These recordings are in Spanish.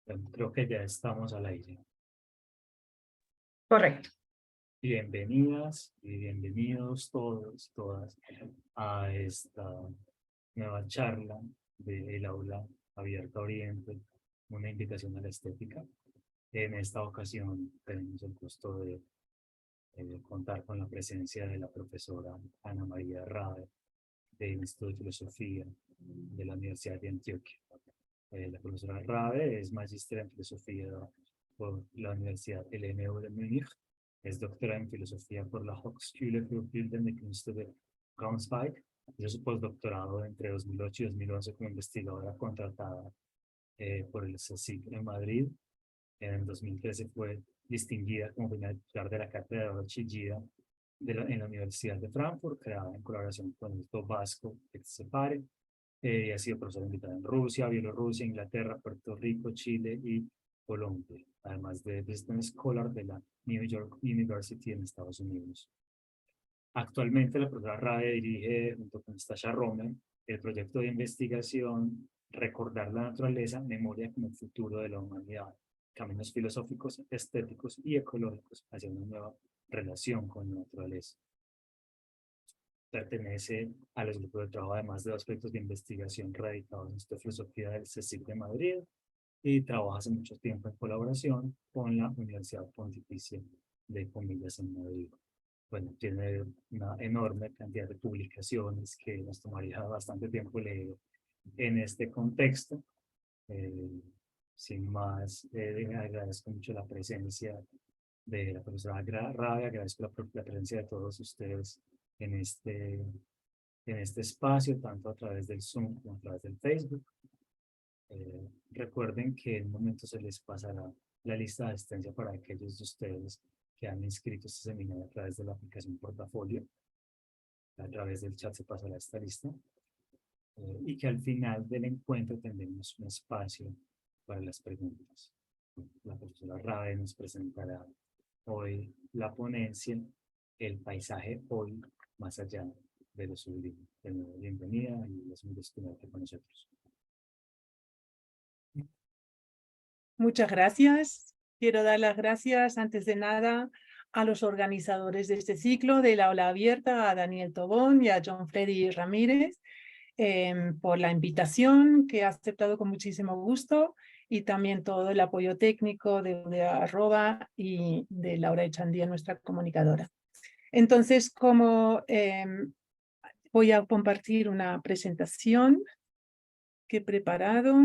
Bueno, creo que ya estamos al aire. Correcto. Bienvenidas y bienvenidos todos, todas, a esta nueva charla del Aula Abierta Oriente, una invitación a la estética. En esta ocasión tenemos el gusto de contar con la presencia de la profesora Ana María Rabe, del Instituto de Filosofía de la Universidad de Antioquia. La profesora Rabe es magíster en filosofía por la Universidad LMU de Múnich, es doctora en filosofía por la Hochschule für Bildende Künste de Braunschweig, hizo su postdoctorado entre 2008 y 2011 como investigadora contratada por el CSIC en Madrid. En 2013 fue distinguida como primera titular de la cátedra de Chillida en la Universidad de Frankfurt, creada en colaboración con el Instituto Vasco que se separe. Ha sido profesora invitada en Rusia, Bielorrusia, Inglaterra, Puerto Rico, Chile y Colombia, además de Visiting Scholar de la New York University en Estados Unidos. Actualmente la profesora Rabe dirige, junto con Stasha Romen, el proyecto de investigación Recordar la naturaleza, memoria como el futuro de la humanidad, caminos filosóficos, estéticos y ecológicos hacia una nueva relación con la naturaleza. Pertenece a los grupos de trabajo, además de dos proyectos de investigación radicados en esta filosofía del CSIC de Madrid, y trabaja hace mucho tiempo en colaboración con la Universidad Pontificia de Comillas en Madrid. Bueno, tiene una enorme cantidad de publicaciones que nos tomaría bastante tiempo leer en este contexto. Sin más, agradezco mucho la presencia de la profesora Rabe, agradezco la presencia de todos ustedes en este espacio, tanto a través del Zoom como a través del Facebook. Recuerden que en un momento se les pasará la lista de asistencia para aquellos de ustedes que han inscrito este seminario a través de la aplicación Portafolio. A través del chat se pasará esta lista. Y que al final del encuentro tendremos un espacio para las preguntas. La profesora Rabe nos presentará hoy la ponencia El paisaje hoy más allá de lo sublime. De nuevo, bienvenida y es un gusto tenerte con nosotros. Muchas gracias. Quiero dar las gracias, antes de nada, a los organizadores de este ciclo del Aula Abierta, a Daniel Tobón y a John Freddy Ramírez, por la invitación que ha aceptado con muchísimo gusto, y también todo el apoyo técnico de Arroba y de Laura Echandía, nuestra comunicadora. Entonces, voy a compartir una presentación que he preparado.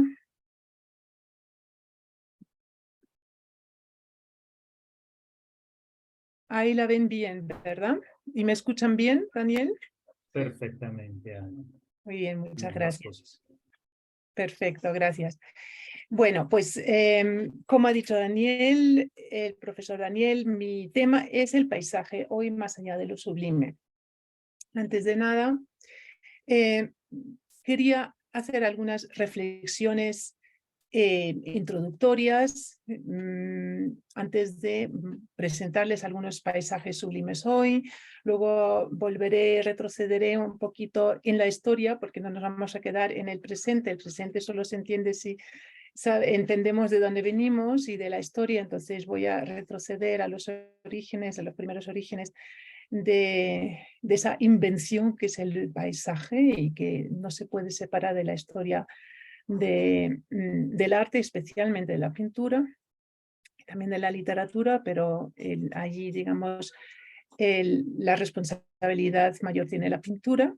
Ahí la ven bien, ¿verdad? ¿Y me escuchan bien, Daniel? Perfectamente, Ana. Muy bien, muchas Ambas gracias. cosas. Perfecto, gracias. Bueno, pues como ha dicho Daniel, el profesor Daniel, mi tema es el paisaje hoy más allá de lo sublime. Antes de nada, quería hacer algunas reflexiones introductorias antes de presentarles algunos paisajes sublimes hoy. Luego retrocederé un poquito en la historia, porque no nos vamos a quedar en el presente. El presente solo se entiende si entendemos de dónde venimos y de la historia. Entonces voy a retroceder a los orígenes, a los primeros orígenes de esa invención que es el paisaje, y que no se puede separar de la historia del arte, especialmente de la pintura, y también de la literatura, pero allí, digamos, la responsabilidad mayor tiene la pintura.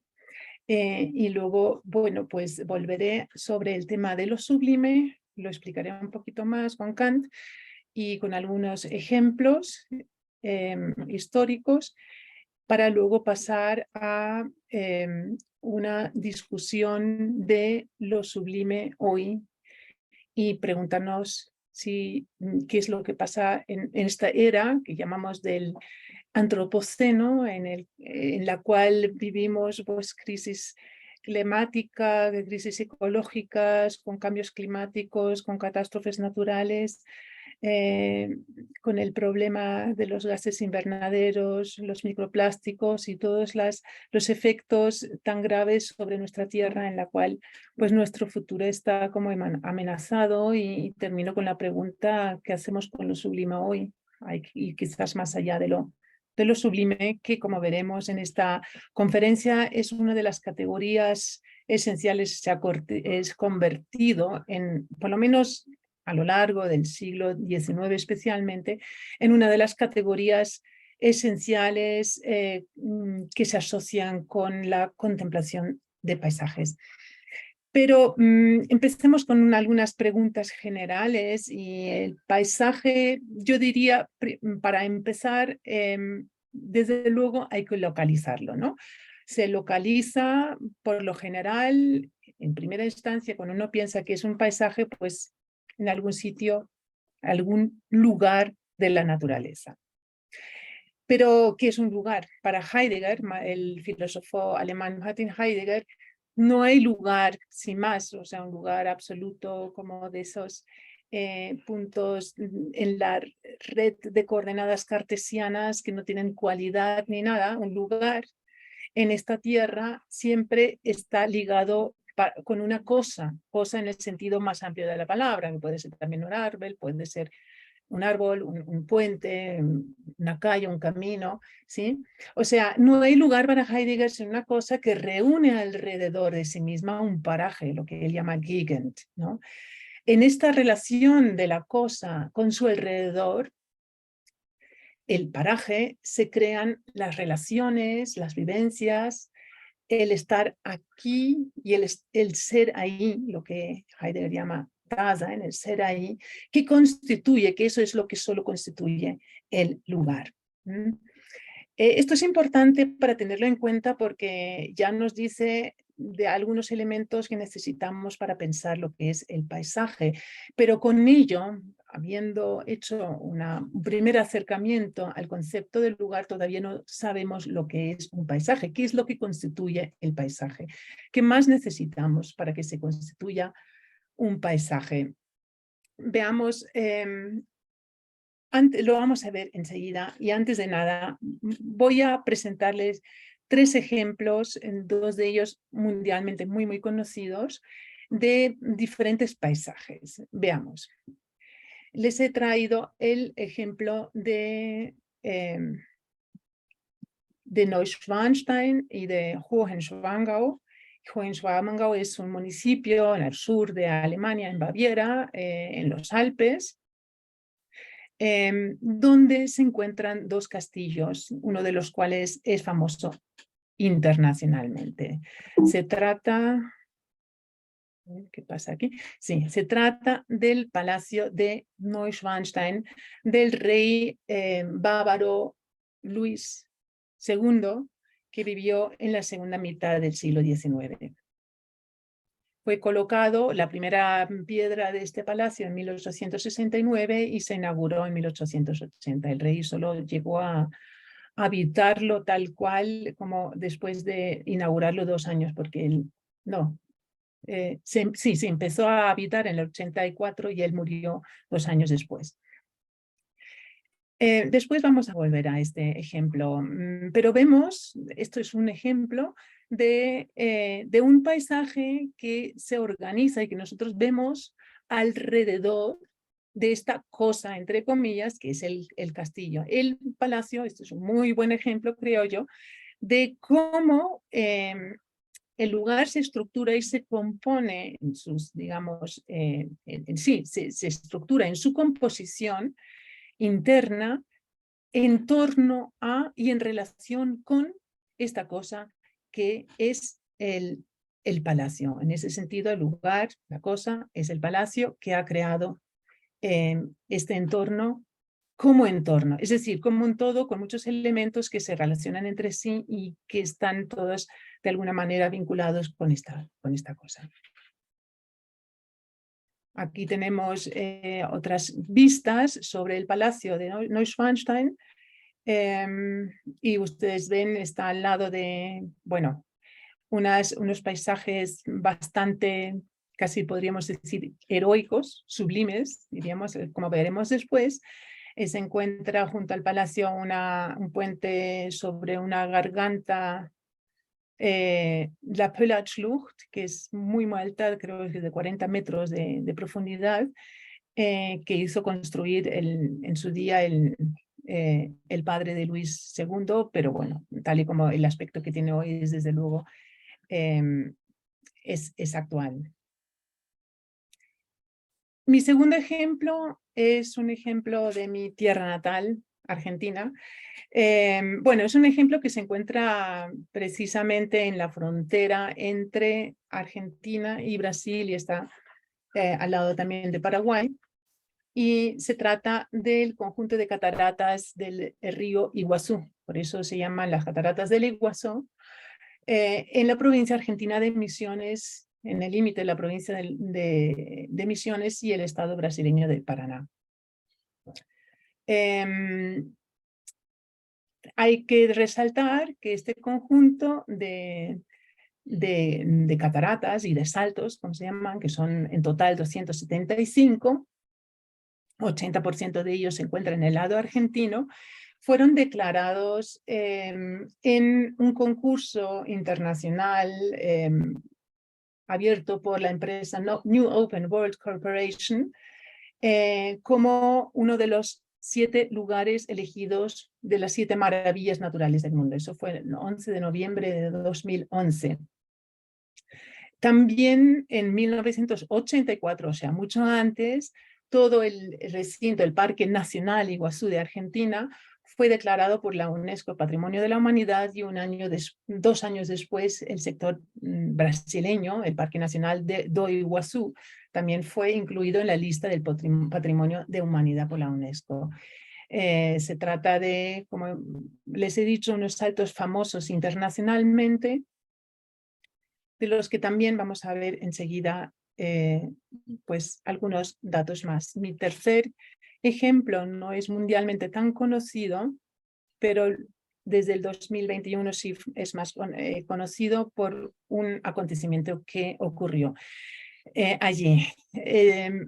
Y luego, bueno, pues volveré sobre el tema de lo sublime, lo explicaré un poquito más con Kant y con algunos ejemplos históricos, para luego pasar a una discusión de lo sublime hoy y preguntarnos qué es lo que pasa en esta era que llamamos del antropoceno, en la cual vivimos pues, crisis climática, crisis ecológicas, con cambios climáticos, con catástrofes naturales, con el problema de los gases invernaderos, los microplásticos y todos los efectos tan graves sobre nuestra Tierra, en la cual pues, nuestro futuro está como amenazado. Y termino con la pregunta: ¿qué hacemos con lo sublime hoy? Y quizás más allá de lo sublime, que como veremos en esta conferencia es una de las categorías esenciales, es convertido en, por lo menos a lo largo del siglo XIX especialmente, en una de las categorías esenciales que se asocian con la contemplación de paisajes. Pero empecemos con algunas preguntas generales. Y el paisaje, yo diría, para empezar, desde luego hay que localizarlo, ¿no? Se localiza por lo general, en primera instancia, cuando uno piensa que es un paisaje, pues en algún sitio, algún lugar de la naturaleza. Pero, ¿qué es un lugar? Para Heidegger, el filósofo alemán Martin Heidegger, no hay lugar sin más, o sea, un lugar absoluto como de esos puntos en la red de coordenadas cartesianas que no tienen cualidad ni nada. Un lugar en esta tierra siempre está ligado con una cosa en el sentido más amplio de la palabra, que puede ser también un árbol, puede ser un árbol, un puente, una calle, un camino, ¿sí? O sea, no hay lugar para Heidegger sin una cosa que reúne alrededor de sí misma un paraje, lo que él llama Gegend, ¿no? En esta relación de la cosa con su alrededor, el paraje, se crean las relaciones, las vivencias, el estar aquí y el ser ahí, lo que Heidegger llama Dasein, el ser ahí, que constituye, que eso es lo que solo constituye el lugar. Esto es importante para tenerlo en cuenta, porque ya nos dice de algunos elementos que necesitamos para pensar lo que es el paisaje. Pero con ello, habiendo hecho un primer acercamiento al concepto del lugar, todavía no sabemos lo que es un paisaje. ¿Qué es lo que constituye el paisaje? ¿Qué más necesitamos para que se constituya un paisaje? Veamos, lo vamos a ver enseguida. Y antes de nada, voy a presentarles 3 ejemplos, dos de ellos mundialmente muy conocidos, de diferentes paisajes. Veamos. Les he traído el ejemplo de Neuschwanstein y de Hohenschwangau. Hohenschwangau es un municipio en el sur de Alemania, en Baviera, en los Alpes, donde se encuentran 2 castillos, uno de los cuales es famoso internacionalmente. Se trata... ¿Qué pasa aquí? Sí, se trata del palacio de Neuschwanstein, del rey bávaro Luis II, que vivió en la segunda mitad del siglo XIX. Fue colocado la primera piedra de este palacio en 1869 y se inauguró en 1880. El rey solo llegó a habitarlo tal cual como después de inaugurarlo 2 años, porque él no. Se empezó a habitar en el 84 y él murió 2 años después. Después vamos a volver a este ejemplo, pero vemos, esto es un ejemplo de un paisaje que se organiza y que nosotros vemos alrededor de esta cosa, entre comillas, que es el castillo. El palacio, esto es un muy buen ejemplo, creo yo, de cómo el lugar se estructura y se compone en sus, digamos, se estructura en su composición interna en torno a y en relación con esta cosa que es el palacio. En ese sentido, el lugar, la cosa, es el palacio que ha creado este entorno como entorno, es decir, como un todo con muchos elementos que se relacionan entre sí y que están todos de alguna manera vinculados con esta cosa. Aquí tenemos otras vistas sobre el palacio de Neuschwanstein, y ustedes ven, está al lado de, bueno, unos paisajes bastante casi podríamos decir heroicos, sublimes, diríamos, como veremos después. Se encuentra junto al palacio un puente sobre una garganta, la Pöllerschlucht, que es muy alta, creo que es de 40 metros de profundidad, que hizo construir en su día el padre de Luis II, pero bueno, tal y como el aspecto que tiene hoy es desde luego es actual. Mi segundo ejemplo es un ejemplo de mi tierra natal, Argentina. Bueno, es un ejemplo que se encuentra precisamente en la frontera entre Argentina y Brasil y está al lado también de Paraguay. Y se trata del conjunto de cataratas del río Iguazú, por eso se llaman las cataratas del Iguazú, en la provincia argentina de Misiones, en el límite de la provincia de Misiones y el estado brasileño de Paraná. Hay que resaltar que este conjunto de cataratas y de saltos, como se llaman, que son en total 275, 80% de ellos se encuentran en el lado argentino, fueron declarados en un concurso internacional abierto por la empresa New Open World Corporation como uno de los 7 lugares elegidos de las 7 maravillas naturales del mundo. Eso fue el 11 de noviembre de 2011. También en 1984, o sea, mucho antes, todo el recinto, el Parque Nacional Iguazú de Argentina, fue declarado por la UNESCO Patrimonio de la Humanidad y 2 años después el sector brasileño, el Parque Nacional do Iguazú, también fue incluido en la lista del Patrimonio de Humanidad por la UNESCO. Se trata de, como les he dicho, unos saltos famosos internacionalmente, de los que también vamos a ver enseguida pues algunos datos más. Mi tercer ejemplo no es mundialmente tan conocido, pero desde el 2021 sí es más conocido por un acontecimiento que ocurrió allí.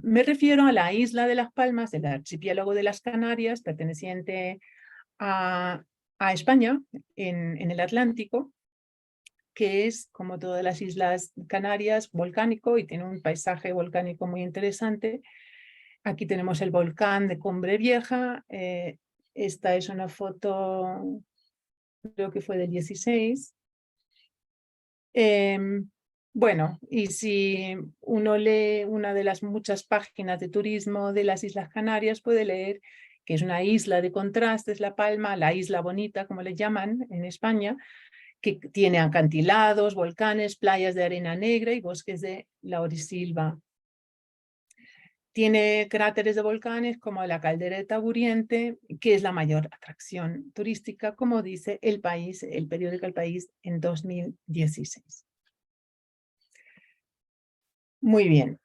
Me refiero a la isla de Las Palmas, del archipiélago de las Canarias, perteneciente a España, en el Atlántico, que es, como todas las islas Canarias, volcánico y tiene un paisaje volcánico muy interesante. Aquí tenemos el volcán de Cumbre Vieja. Esta es una foto, creo que fue del 16. Bueno, y si uno lee una de las muchas páginas de turismo de las Islas Canarias, puede leer que es una isla de contrastes, La Palma, la isla bonita, como le llaman en España, que tiene acantilados, volcanes, playas de arena negra y bosques de laurisilva. Tiene cráteres de volcanes como la caldera de Taburiente, que es la mayor atracción turística, como dice El País, el periódico El País, en 2016. Muy bien.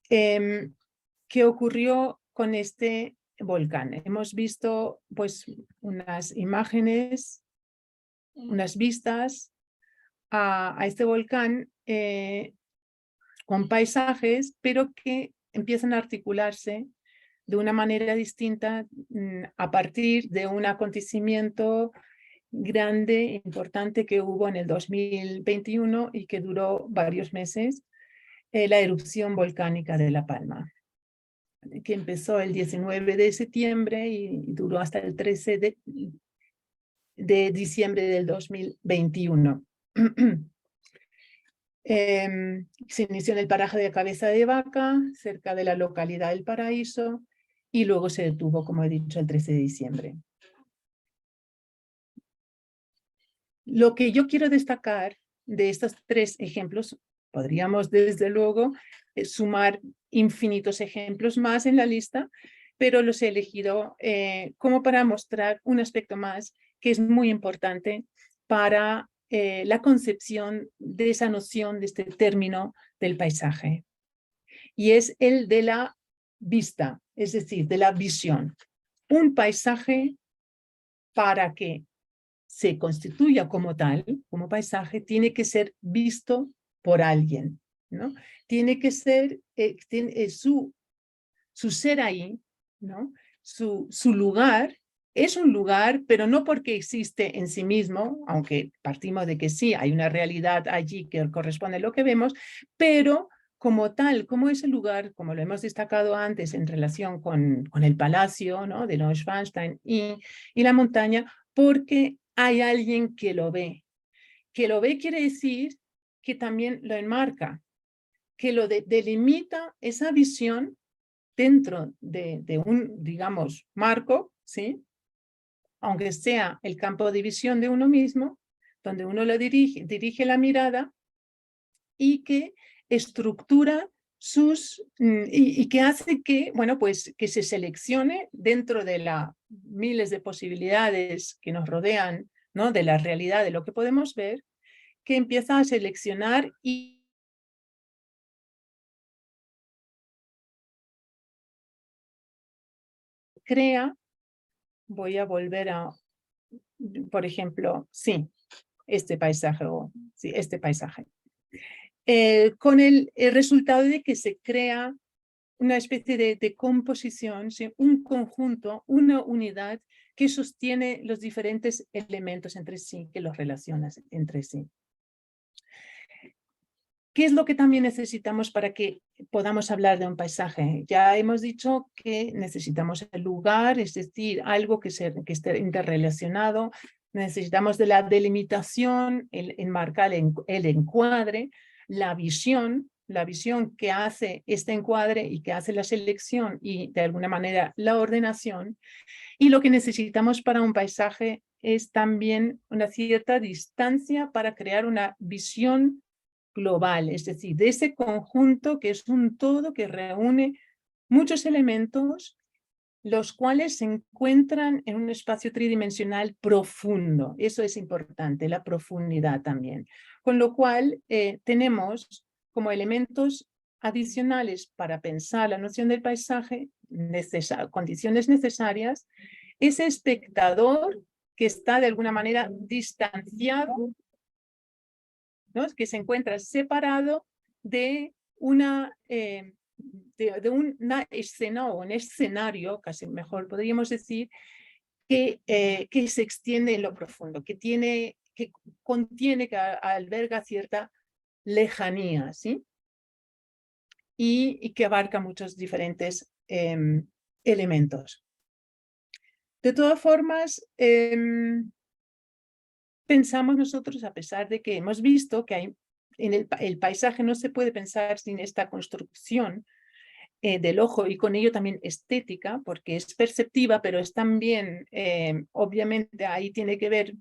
¿Qué ocurrió con este volcán? Hemos visto pues unas imágenes, unas vistas a este volcán con paisajes, pero que empiezan a articularse de una manera distinta a partir de un acontecimiento grande, importante que hubo en el 2021 y que duró varios meses, la erupción volcánica de La Palma, que empezó el 19 de septiembre y duró hasta el 13 de diciembre del 2021. Se inició en el paraje de Cabeza de Vaca, cerca de la localidad del Paraíso, y luego se detuvo, como he dicho, el 13 de diciembre. Lo que yo quiero destacar de estos 3 ejemplos, podríamos desde luego sumar infinitos ejemplos más en la lista, pero los he elegido como para mostrar un aspecto más que es muy importante para la concepción de esa noción, de este término del paisaje. Y es el de la vista, es decir, de la visión. Un paisaje, para que se constituya como tal, como paisaje, tiene que ser visto por alguien. ¿no? Tiene que ser su ser ahí, ¿no? Su lugar es un lugar, pero no porque existe en sí mismo, aunque partimos de que sí, hay una realidad allí que corresponde a lo que vemos, pero como tal, como ese lugar, como lo hemos destacado antes en relación con el palacio, ¿no? De Neuschwanstein y la montaña, porque hay alguien que lo ve. Que lo ve quiere decir que también lo enmarca, que lo delimita esa visión dentro de un, digamos, marco, ¿sí? Aunque sea el campo de visión de uno mismo, donde uno lo dirige la mirada y que estructura y que hace que, bueno, pues que se seleccione dentro de las miles de posibilidades que nos rodean, ¿no? De la realidad, de lo que podemos ver, que empieza a seleccionar y crea, voy a volver a, por ejemplo, sí, este paisaje, sí, este paisaje. Con el resultado de que se crea una especie de composición, ¿sí? Un conjunto, una unidad que sostiene los diferentes elementos entre sí, que los relaciona entre sí. ¿Qué es lo que también necesitamos para que podamos hablar de un paisaje? Ya hemos dicho que necesitamos el lugar, es decir, algo que esté interrelacionado. Necesitamos de la delimitación, el enmarcar el encuadre, la visión que hace este encuadre y que hace la selección y de alguna manera la ordenación. Y lo que necesitamos para un paisaje es también una cierta distancia para crear una visión global, es decir, de ese conjunto que es un todo que reúne muchos elementos, los cuales se encuentran en un espacio tridimensional profundo. Eso es importante, la profundidad también. Con lo cual tenemos como elementos adicionales para pensar la noción del paisaje, condiciones necesarias, ese espectador que está de alguna manera distanciado, ¿no? Que se encuentra separado de una escena o un escenario, casi mejor podríamos decir, que se extiende en lo profundo, que contiene, que alberga cierta lejanía, ¿sí? Y que abarca muchos diferentes elementos. De todas formas, pensamos nosotros, a pesar de que hemos visto que hay en el paisaje no se puede pensar sin esta construcción del ojo y con ello también estética, porque es perceptiva, pero es también, obviamente, ahí tiene que ver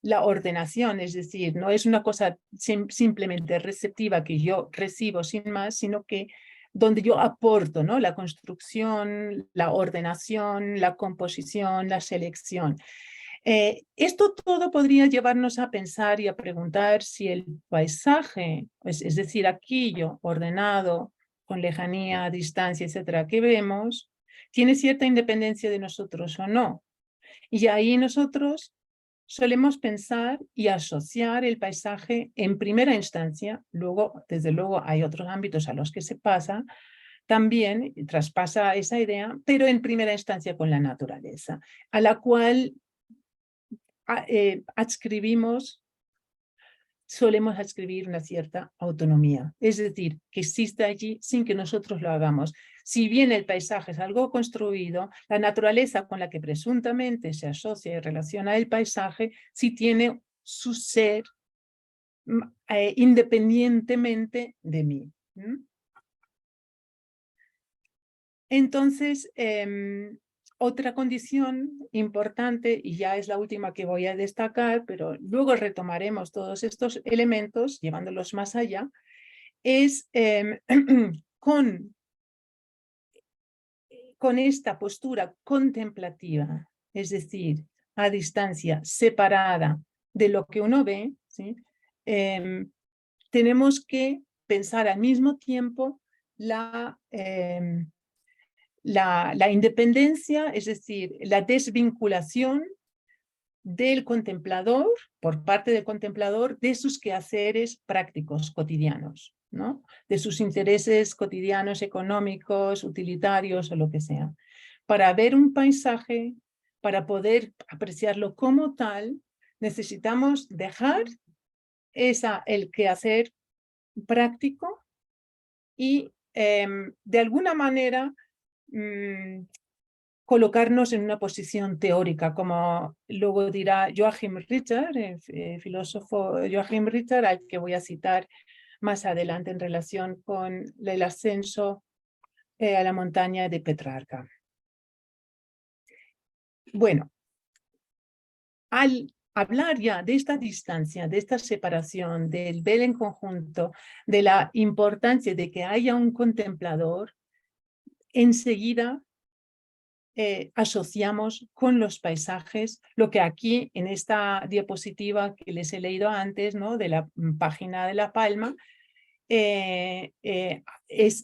la ordenación, es decir, no es una cosa simplemente receptiva que yo recibo sin más, sino que donde yo aporto, ¿no? La construcción, la ordenación, la composición, la selección. Esto todo podría llevarnos a pensar y a preguntar si el paisaje, es decir, aquello ordenado, con lejanía, distancia, etcétera, que vemos, tiene cierta independencia de nosotros o no. Y ahí nosotros solemos pensar y asociar el paisaje en primera instancia, luego, desde luego, hay otros ámbitos a los que se pasa, también traspasa esa idea, pero en primera instancia con la naturaleza, a la cual solemos adscribir una cierta autonomía, es decir, que existe allí sin que nosotros lo hagamos. Si bien el paisaje es algo construido, la naturaleza con la que presuntamente se asocia y relaciona el paisaje sí tiene su ser independientemente de mí. Entonces, otra condición importante, y ya es la última que voy a destacar, pero luego retomaremos todos estos elementos, llevándolos más allá, es con esta postura contemplativa, es decir, a distancia, separada de lo que uno ve, ¿sí? Tenemos que pensar al mismo tiempo la independencia, es decir, la desvinculación del contemplador, por parte del contemplador, de sus quehaceres prácticos cotidianos. ¿no? De sus intereses cotidianos, económicos, utilitarios o lo que sea. Para ver un paisaje, para poder apreciarlo como tal, necesitamos dejar el quehacer práctico y de alguna manera colocarnos en una posición teórica, como luego dirá Joachim Ritter, filósofo Joachim Ritter, al que voy a citar más adelante en relación con el ascenso a la montaña de Petrarca. Bueno, al hablar ya de esta distancia, de esta separación, del ver en conjunto, de la importancia de que haya un contemplador, enseguida asociamos con los paisajes lo que aquí en esta diapositiva que les he leído antes, ¿no? De la página de La Palma, es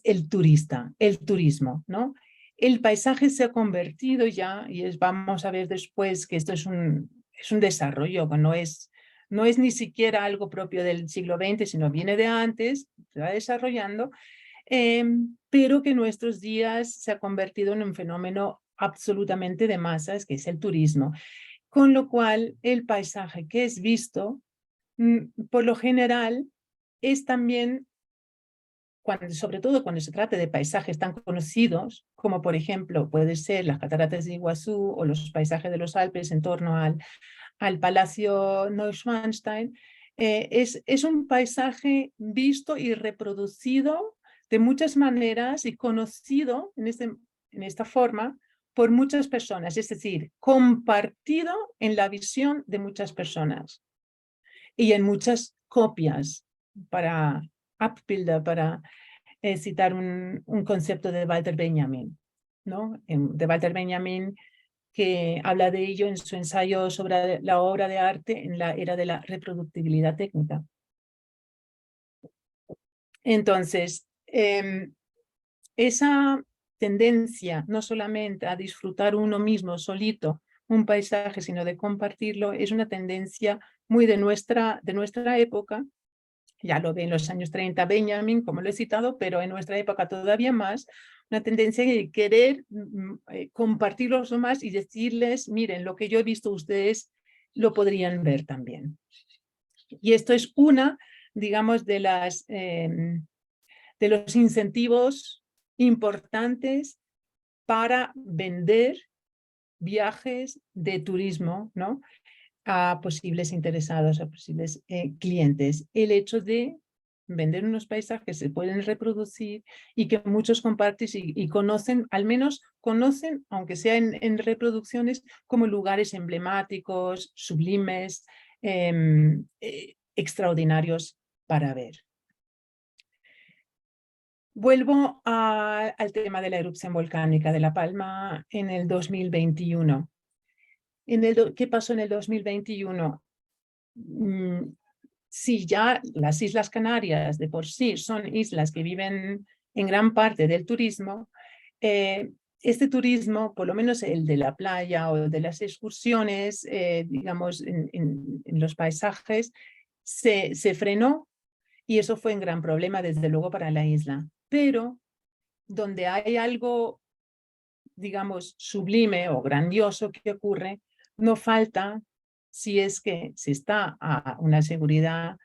el turista, el turismo, ¿no? El paisaje se ha convertido ya, y vamos a ver después que esto es un desarrollo, que no es ni siquiera algo propio del siglo XX, sino viene de antes, se va desarrollando, pero que en nuestros días se ha convertido en un fenómeno absolutamente de masas, que es el turismo. Con lo cual, el paisaje que es visto, por lo general, es también, sobre todo cuando se trata de paisajes tan conocidos, como por ejemplo puede ser las cataratas de Iguazú o los paisajes de los Alpes en torno al Palacio Neuschwanstein, es un paisaje visto y reproducido de muchas maneras y conocido en esta forma por muchas personas, es decir, compartido en la visión de muchas personas y en muchas copias, para Abbilder, para citar un concepto de Walter Benjamin, ¿no? De Walter Benjamin, que habla de ello en su ensayo sobre la obra de arte en la era de la reproductibilidad técnica. Entonces, esa tendencia no solamente a disfrutar uno mismo solito un paisaje, sino de compartirlo, es una tendencia muy de nuestra época. Ya lo ve en los años 30 Benjamin, como lo he citado, pero en nuestra época todavía más, una tendencia de querer compartir los demás y decirles, miren, lo que yo he visto ustedes lo podrían ver también. Y esto es una, digamos, de los incentivos importantes para vender viajes de turismo, ¿no? A posibles interesados, a posibles clientes. El hecho de vender unos paisajes que se pueden reproducir y que muchos comparten y conocen, al menos conocen, aunque sea en reproducciones, como lugares emblemáticos, sublimes, extraordinarios para ver. Vuelvo al tema de la erupción volcánica de La Palma en el 2021. ¿Qué pasó en el 2021? Si ya las Islas Canarias de por sí son islas que viven en gran parte del turismo, este turismo, por lo menos el de la playa o de las excursiones, digamos, en los paisajes, se frenó, y eso fue un gran problema, desde luego, para la isla. Pero donde hay algo, digamos, sublime o grandioso que ocurre, no falta, si es que se está a una seguridad,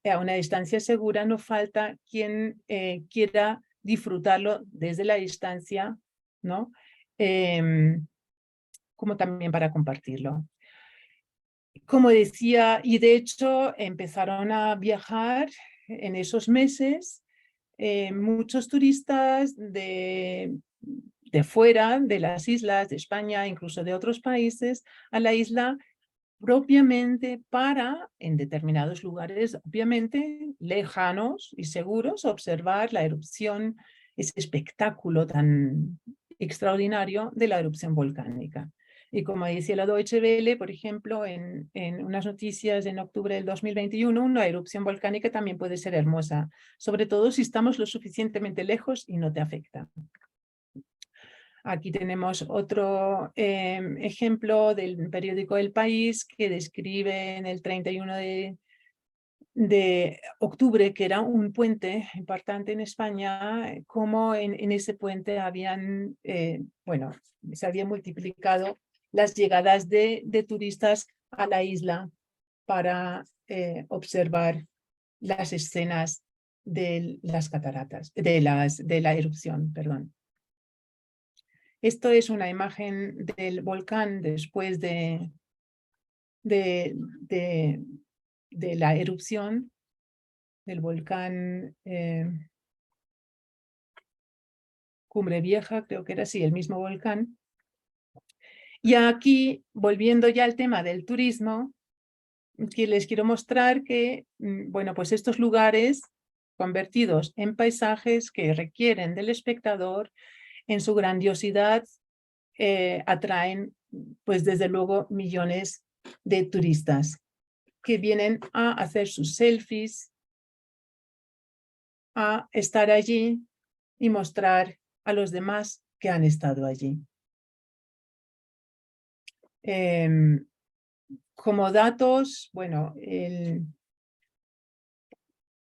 a una distancia segura, no falta quien quiera disfrutarlo desde la distancia, ¿no? Como también para compartirlo. Como decía, y de hecho empezaron a viajar en esos meses muchos turistas de fuera, de las islas, de España, incluso de otros países, a la isla propiamente para, en determinados lugares, obviamente, lejanos y seguros, observar la erupción, ese espectáculo tan extraordinario de la erupción volcánica. Y como decía la Deutsche Welle, por ejemplo, en unas noticias en octubre del 2021, una erupción volcánica también puede ser hermosa, sobre todo si estamos lo suficientemente lejos y no te afecta. Aquí tenemos otro ejemplo del periódico El País, que describe en el 31 de octubre, que era un puente importante en España, como en ese puente habían, bueno, se habían multiplicado las llegadas de turistas a la isla para observar las escenas de las cataratas, de la erupción, perdón. Esto es una imagen del volcán después de la erupción del volcán Cumbre Vieja, creo que era así, el mismo volcán. Y aquí, volviendo ya al tema del turismo, que les quiero mostrar que, bueno, pues estos lugares convertidos en paisajes que requieren del espectador en su grandiosidad, atraen, pues desde luego, millones de turistas que vienen a hacer sus selfies, a estar allí y mostrar a los demás que han estado allí. Como datos, bueno, el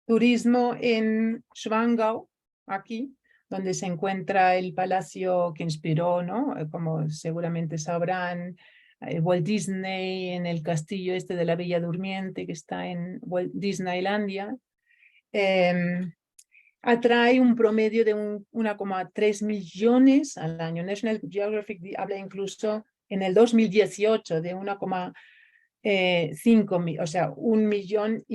turismo en Schwangau, aquí, donde se encuentra el palacio que inspiró, ¿no? Como seguramente sabrán, Walt Disney, en el castillo este de la Bella Durmiente, que está en Walt Disneylandia, atrae un promedio de 1,3 millones al año. National Geographic habla incluso en el 2018 de 1,5, o sea, 1,5 millones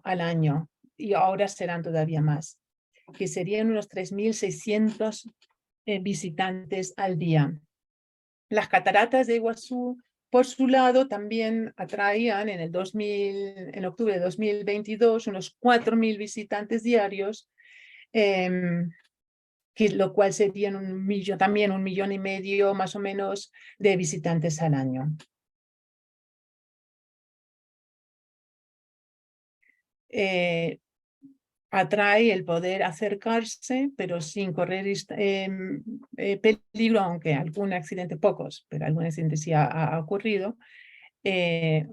al año, y ahora serán todavía más, que serían unos 3.600 visitantes al día. Las cataratas de Iguazú, por su lado, también atraían en octubre de 2022 unos 4.000 visitantes diarios, lo cual serían también 1,5 millones más o menos de visitantes al año. Atrae el poder acercarse, pero sin correr peligro, aunque algún accidente, pocos, pero algún accidente sí ha ocurrido.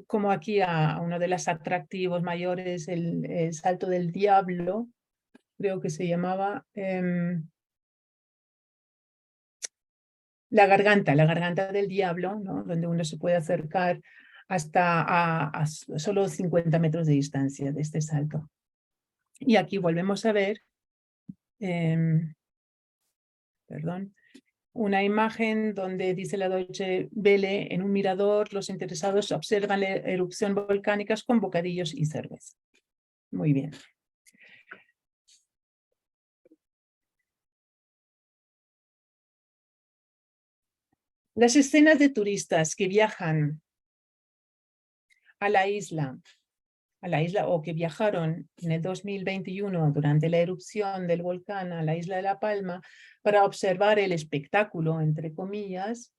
Como aquí a uno de los atractivos mayores, el Salto del Diablo, creo que se llamaba, la garganta del diablo, ¿no? Donde uno se puede acercar hasta a solo 50 metros de distancia de este salto. Y aquí volvemos a ver, perdón, una imagen donde dice la Deutsche Welle: en un mirador los interesados observan la erupción volcánica con bocadillos y cerveza. Muy bien. Las escenas de turistas que viajan a la isla o que viajaron en el 2021 durante la erupción del volcán a la isla de La Palma para observar el espectáculo, entre comillas,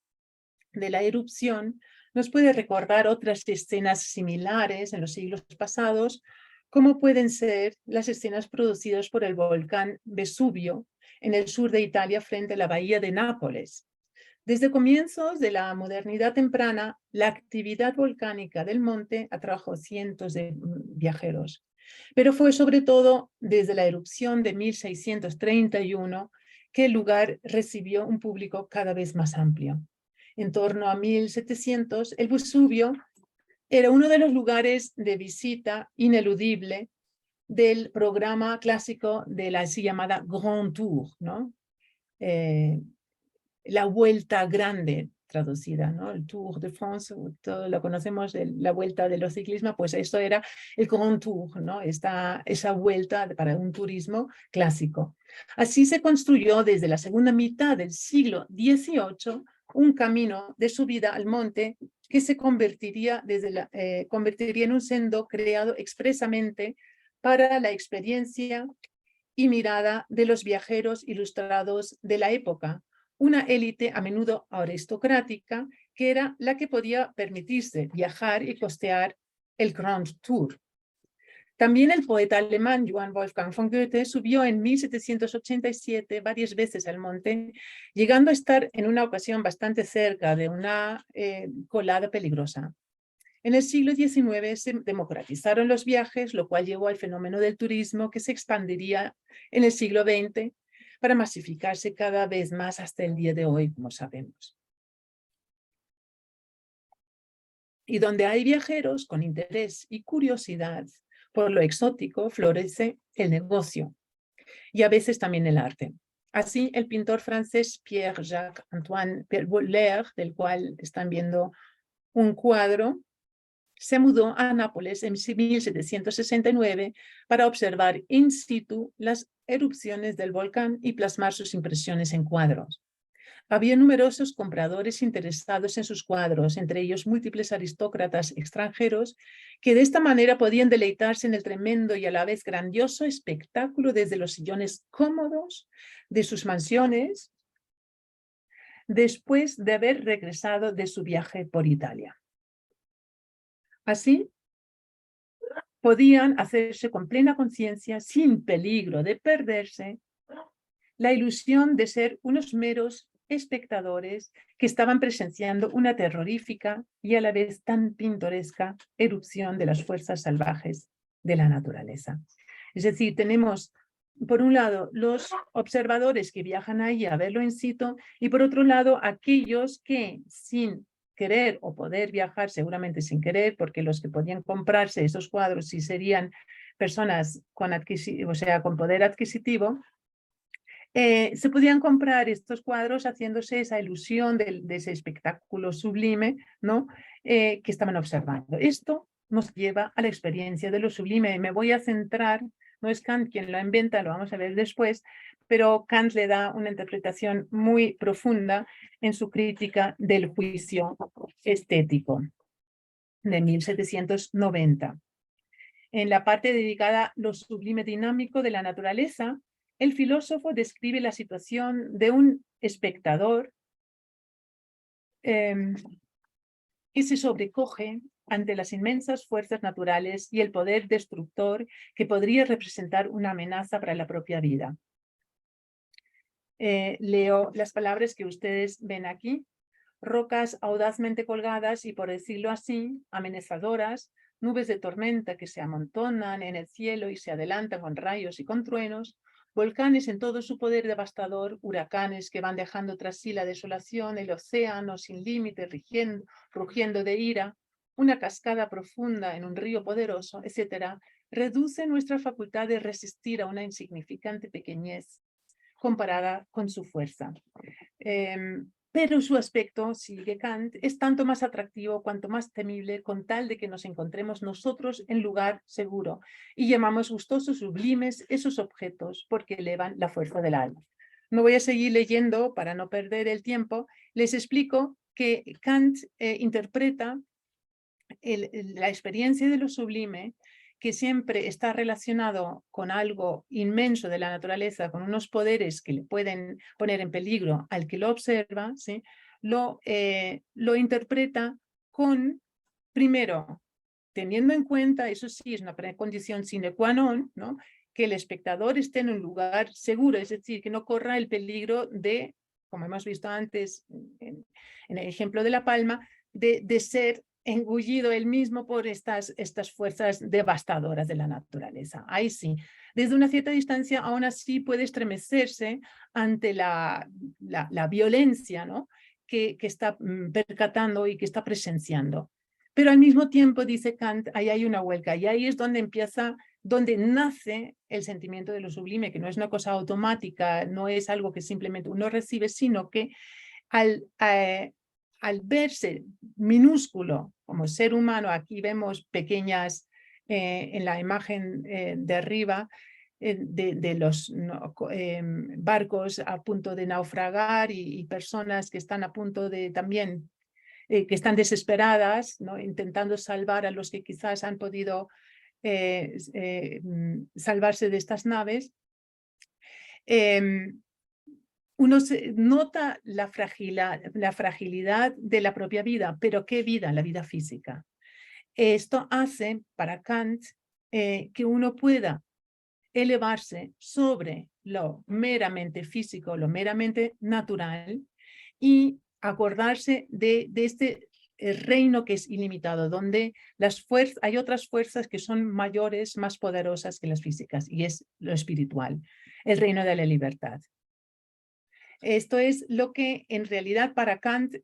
de la erupción, nos puede recordar otras escenas similares en los siglos pasados, como pueden ser las escenas producidas por el volcán Vesubio en el sur de Italia frente a la bahía de Nápoles. Desde comienzos de la modernidad temprana, la actividad volcánica del monte atrajo cientos de viajeros, pero fue sobre todo desde la erupción de 1631 que el lugar recibió un público cada vez más amplio. En torno a 1700, el Vesubio era uno de los lugares de visita ineludible del programa clásico de la así llamada Grand Tour, ¿no? La vuelta grande traducida, ¿no? El Tour de France, todo lo conocemos, la vuelta de los ciclistas, pues esto era el Grand Tour, ¿no? Esa vuelta para un turismo clásico. Así se construyó desde la segunda mitad del siglo XVIII un camino de subida al monte que se convertiría en un sendo creado expresamente para la experiencia y mirada de los viajeros ilustrados de la época, una élite a menudo aristocrática que era la que podía permitirse viajar y costear el Grand Tour. También el poeta alemán Johann Wolfgang von Goethe subió en 1787 varias veces al monte, llegando a estar en una ocasión bastante cerca de una colada peligrosa. En el siglo XIX se democratizaron los viajes, lo cual llevó al fenómeno del turismo que se expandiría en el siglo XX para masificarse cada vez más hasta el día de hoy, como sabemos. Y donde hay viajeros con interés y curiosidad por lo exótico, florece el negocio y a veces también el arte. Así, el pintor francés Pierre-Jacques Antoine Baudelaire, del cual están viendo un cuadro, se mudó a Nápoles en 1769 para observar in situ las erupciones del volcán y plasmar sus impresiones en cuadros. Había numerosos compradores interesados en sus cuadros, entre ellos múltiples aristócratas extranjeros, que de esta manera podían deleitarse en el tremendo y a la vez grandioso espectáculo desde los sillones cómodos de sus mansiones, después de haber regresado de su viaje por Italia. Así, podían hacerse con plena conciencia, sin peligro de perderse, la ilusión de ser unos meros espectadores que estaban presenciando una terrorífica y a la vez tan pintoresca erupción de las fuerzas salvajes de la naturaleza. Es decir, tenemos por un lado los observadores que viajan ahí a verlo in situ y por otro lado aquellos que sin querer o poder viajar, seguramente sin querer, porque los que podían comprarse esos cuadros sí serían personas con, con poder adquisitivo, se podían comprar estos cuadros haciéndose esa ilusión de ese espectáculo sublime, ¿no? Que estaban observando. Esto nos lleva a la experiencia de lo sublime. Me voy a centrar, no es Kant quien lo inventa, lo vamos a ver después, pero Kant le da una interpretación muy profunda en su crítica del juicio estético de 1790. En la parte dedicada a lo sublime dinámico de la naturaleza, el filósofo describe la situación de un espectador que se sobrecoge ante las inmensas fuerzas naturales y el poder destructor que podría representar una amenaza para la propia vida. Leo las palabras que ustedes ven aquí. Rocas audazmente colgadas y, por decirlo así, amenazadoras, nubes de tormenta que se amontonan en el cielo y se adelantan con rayos y con truenos, volcanes en todo su poder devastador, huracanes que van dejando tras sí la desolación, el océano sin límite rugiendo de ira, una cascada profunda en un río poderoso, etc., reduce nuestra facultad de resistir a una insignificante pequeñez comparada con su fuerza. Pero su aspecto, sigue Kant, es tanto más atractivo cuanto más temible con tal de que nos encontremos nosotros en lugar seguro y llamamos gustosos sublimes esos objetos porque elevan la fuerza del alma. No voy a seguir leyendo para no perder el tiempo. Les explico que Kant interpreta la experiencia de lo sublime, que siempre está relacionado con algo inmenso de la naturaleza, con unos poderes que le pueden poner en peligro al que lo observa, ¿sí? Lo interpreta con, primero, teniendo en cuenta, eso sí, es una condición sine qua non, ¿no? Que el espectador esté en un lugar seguro, es decir, que no corra el peligro de, como hemos visto antes en el ejemplo de La Palma, de ser engullido él mismo por estas fuerzas devastadoras de la naturaleza. Ahí sí, desde una cierta distancia, aún así puede estremecerse ante la violencia, ¿no? que está percatando y que está presenciando. Pero al mismo tiempo, dice Kant, ahí hay una huelga y ahí es donde empieza, donde nace el sentimiento de lo sublime, que no es una cosa automática, no es algo que simplemente uno recibe, sino que al verse minúsculo como ser humano, aquí vemos pequeñas, en la imagen de arriba, de los barcos a punto de naufragar y personas que están a punto de también, que están desesperadas, ¿no? Intentando salvar a los que quizás han podido salvarse de estas naves. Uno nota la fragilidad de la propia vida, pero ¿qué vida? La vida física. Esto hace para Kant que uno pueda elevarse sobre lo meramente físico, lo meramente natural y acordarse de este reino que es ilimitado, donde hay otras fuerzas que son mayores, más poderosas que las físicas, y es lo espiritual, el reino de la libertad. Esto es lo que en realidad para Kant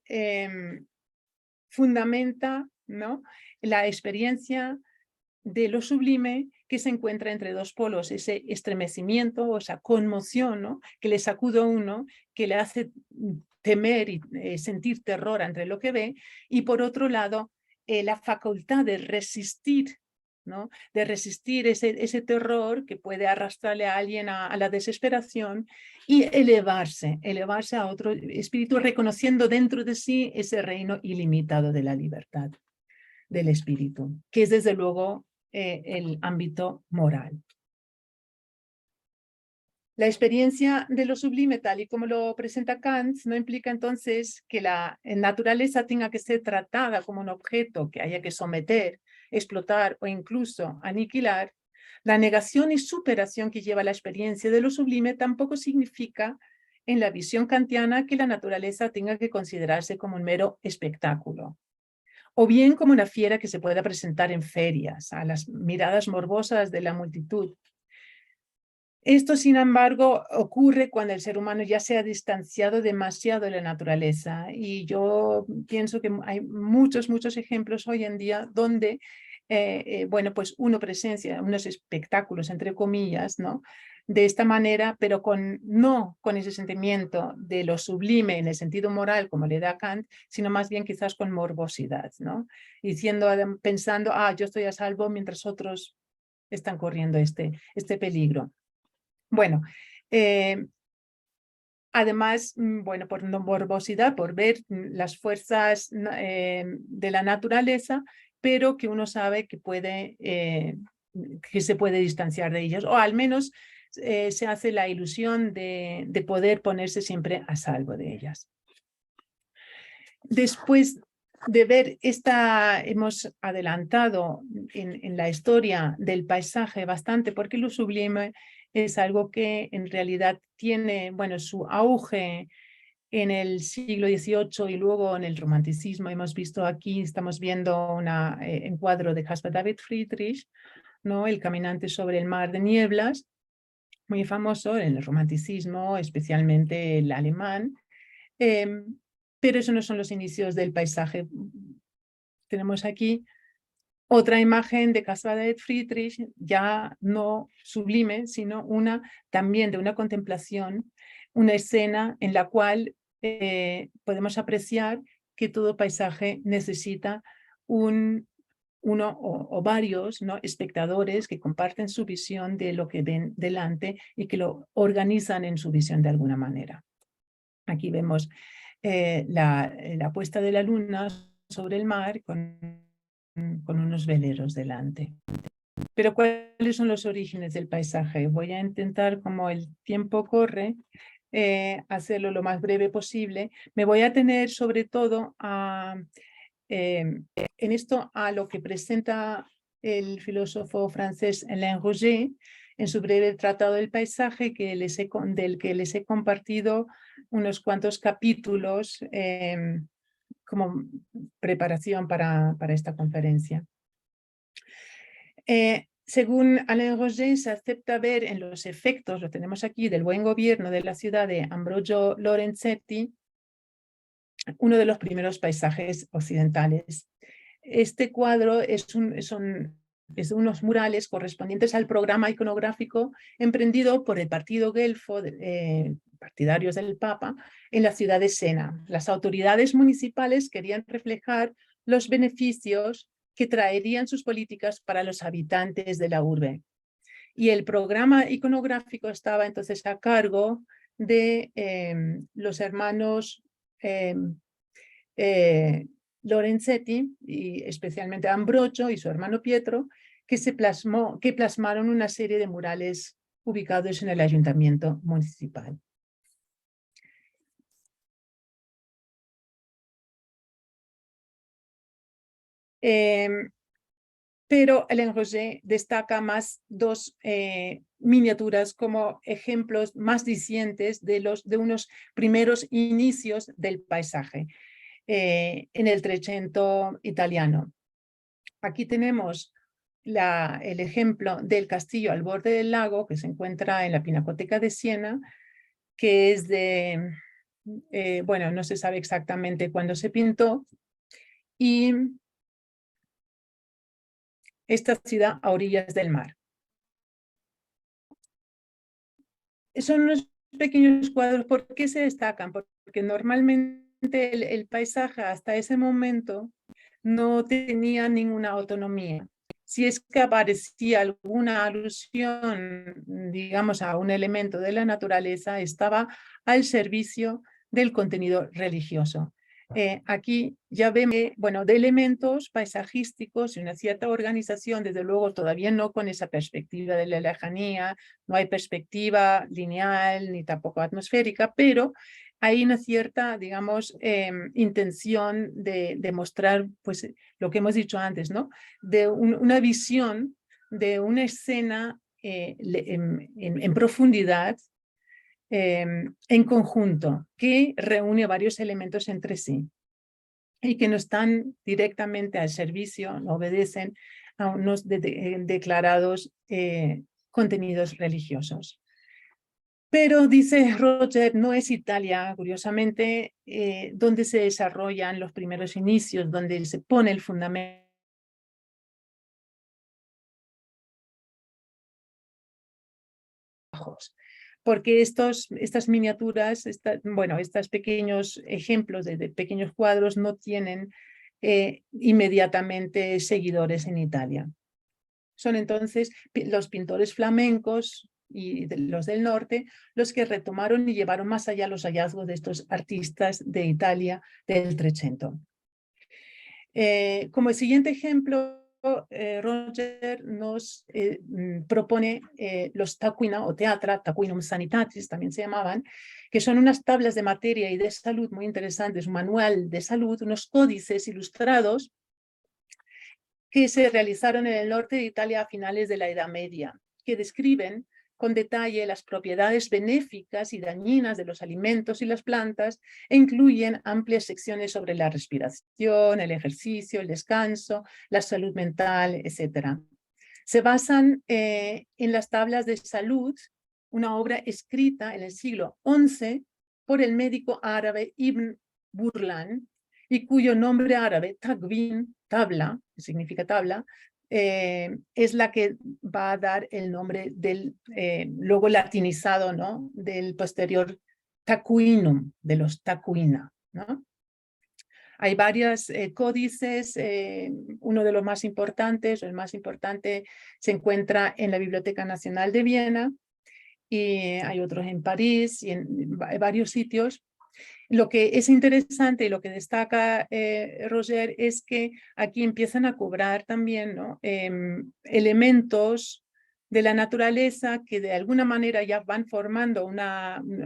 fundamenta, ¿no?, la experiencia de lo sublime, que se encuentra entre dos polos, ese estremecimiento o esa conmoción, ¿no?, que le sacude a uno, que le hace temer y sentir terror ante lo que ve, y por otro lado, la facultad de resistir, ¿no?, de resistir ese terror que puede arrastrarle a alguien a la desesperación y elevarse a otro espíritu, reconociendo dentro de sí ese reino ilimitado de la libertad del espíritu, que es desde luego el ámbito moral. La experiencia de lo sublime, tal y como lo presenta Kant, no implica entonces que la naturaleza tenga que ser tratada como un objeto que haya que someter, explotar o incluso aniquilar. La negación y superación que lleva la experiencia de lo sublime tampoco significa, en la visión kantiana, que la naturaleza tenga que considerarse como un mero espectáculo, o bien como una fiera que se pueda presentar en ferias, a las miradas morbosas de la multitud. Esto, sin embargo, ocurre cuando el ser humano ya se ha distanciado demasiado de la naturaleza, y yo pienso que hay muchos ejemplos hoy en día donde bueno, pues uno presencia unos espectáculos, entre comillas, ¿no?, de esta manera, pero no con ese sentimiento de lo sublime en el sentido moral, como le da Kant, sino más bien quizás con morbosidad, ¿no?, pensando, yo estoy a salvo mientras otros están corriendo este peligro. Bueno, además, bueno, por morbosidad, por ver las fuerzas de la naturaleza, pero que uno sabe que se puede distanciar de ellos, o al menos se hace la ilusión de poder ponerse siempre a salvo de ellas. Después de ver hemos adelantado en la historia del paisaje bastante, porque lo sublime es algo que en realidad tiene, bueno, su auge en el siglo XVIII y luego en el romanticismo. Hemos visto aquí, estamos viendo un cuadro de Caspar David Friedrich, ¿no?, El caminante sobre el mar de nieblas, muy famoso en el romanticismo, especialmente el alemán. Pero eso no son los inicios del paisaje. Tenemos aquí otra imagen de Caspar David Friedrich, ya no sublime, sino también de una contemplación, una escena en la cual podemos apreciar que todo paisaje necesita uno o varios, ¿no?, espectadores que comparten su visión de lo que ven delante y que lo organizan en su visión de alguna manera. Aquí vemos la puesta de la luna sobre el mar con unos veleros delante. Pero ¿cuáles son los orígenes del paisaje? Voy a intentar, como el tiempo corre, hacerlo lo más breve posible. Me voy a tener sobre todo en esto a lo que presenta el filósofo francés Alain Roger en su breve tratado del paisaje, del que les he compartido unos cuantos capítulos como preparación para esta conferencia. Según Alain Roger, se acepta ver en los efectos, lo tenemos aquí, del buen gobierno de la ciudad de Ambrogio Lorenzetti, uno de los primeros paisajes occidentales. Este cuadro es unos murales correspondientes al programa iconográfico emprendido por el partido guelfo, partidarios del Papa, en la ciudad de Siena. Las autoridades municipales querían reflejar los beneficios que traerían sus políticas para los habitantes de la urbe. Y el programa iconográfico estaba entonces a cargo de los hermanos Lorenzetti, y especialmente Ambrogio y su hermano Pietro, que plasmaron una serie de murales ubicados en el ayuntamiento municipal. Pero Alain Roger destaca más dos miniaturas como ejemplos más dicientes de unos primeros inicios del paisaje. en el Trecento italiano. Aquí tenemos el ejemplo del castillo al borde del lago, que se encuentra en la Pinacoteca de Siena, que es de, bueno, no se sabe exactamente cuándo se pintó, y esta ciudad a orillas del mar. Son unos pequeños cuadros. ¿Por qué se destacan? Porque normalmente el paisaje hasta ese momento no tenía ninguna autonomía. Si es que aparecía alguna alusión, digamos, a un elemento de la naturaleza, estaba al servicio del contenido religioso. Aquí ya vemos, bueno, de elementos paisajísticos y una cierta organización, desde luego todavía no con esa perspectiva de la lejanía, no hay perspectiva lineal ni tampoco atmosférica, pero hay una cierta, digamos, intención de mostrar, pues, lo que hemos dicho antes, ¿no? De una visión de una escena en profundidad, en conjunto, que reúne varios elementos entre sí y que no están directamente al servicio, no obedecen a unos declarados contenidos religiosos. Pero, dice Roger, no es Italia, curiosamente, donde se desarrollan los primeros inicios, donde se pone el fundamento, porque estas miniaturas, bueno, estos pequeños ejemplos de pequeños cuadros no tienen inmediatamente seguidores en Italia. Son entonces los pintores flamencos y los del norte los que retomaron y llevaron más allá los hallazgos de estos artistas de Italia del Trecento. Como el siguiente ejemplo, Roger nos propone los tacuina o teatra, tacuinum sanitatis también se llamaban, que son unas tablas de materia y de salud muy interesantes, un manual de salud, unos códices ilustrados que se realizaron en el norte de Italia a finales de la Edad Media, que describen con detalle las propiedades benéficas y dañinas de los alimentos y las plantas e incluyen amplias secciones sobre la respiración, el ejercicio, el descanso, la salud mental, etc. Se basan en las tablas de salud, una obra escrita en el siglo XI por el médico árabe Ibn Burlan y cuyo nombre árabe, Taqvin, tabla, que significa tabla, es la que va a dar el nombre del luego latinizado, ¿no? Del posterior tacuinum, de los tacuina, ¿no? Hay varios códices, uno de los más importantes, o el más importante, se encuentra en la Biblioteca Nacional de Viena, y hay otros en París y en varios sitios. Lo que es interesante y lo que destaca Roger es que aquí empiezan a cobrar también, ¿no? Elementos de la naturaleza que de alguna manera ya van formando un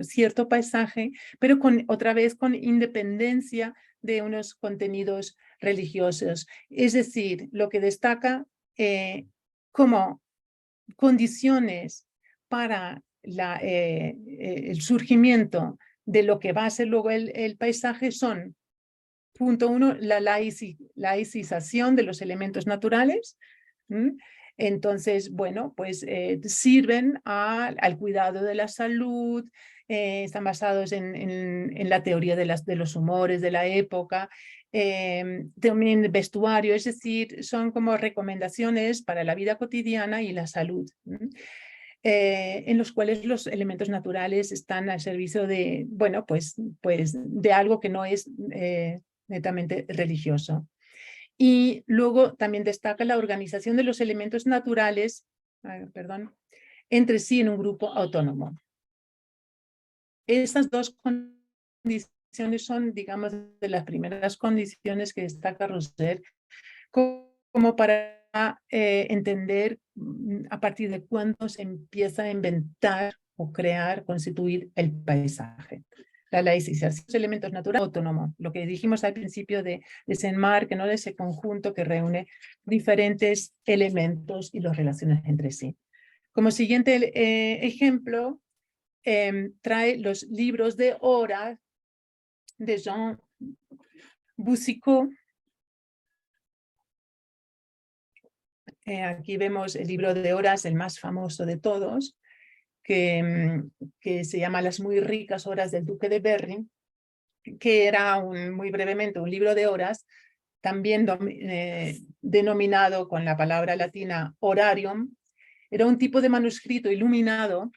cierto paisaje, pero otra vez con independencia de unos contenidos religiosos. Es decir, lo que destaca como condiciones para el surgimiento de lo que va a ser luego el paisaje son, punto uno, la laicización de los elementos naturales. Entonces, bueno, pues sirven al cuidado de la salud, están basados en la teoría de los humores de la época, también vestuario, es decir, son como recomendaciones para la vida cotidiana y la salud. En los cuales los elementos naturales están al servicio de, bueno, pues de algo que no es netamente religioso. Y luego también destaca la organización de los elementos naturales, entre sí en un grupo autónomo. Estas dos condiciones son, digamos, de las primeras condiciones que destaca Roser como para entender a partir de cuándo se empieza a inventar o crear, constituir el paisaje. La laicización de los elementos naturales autónomos, lo que dijimos al principio de Saint-Marc, ¿no? De ese conjunto que reúne diferentes elementos y los relaciona entre sí. Como siguiente ejemplo, trae los libros de horas de Jean Boucicault. Aquí vemos el libro de horas, el más famoso de todos, que se llama Las muy ricas horas del duque de Berry, que era muy brevemente un libro de horas, también denominado con la palabra latina horarium. Era un tipo de manuscrito iluminado,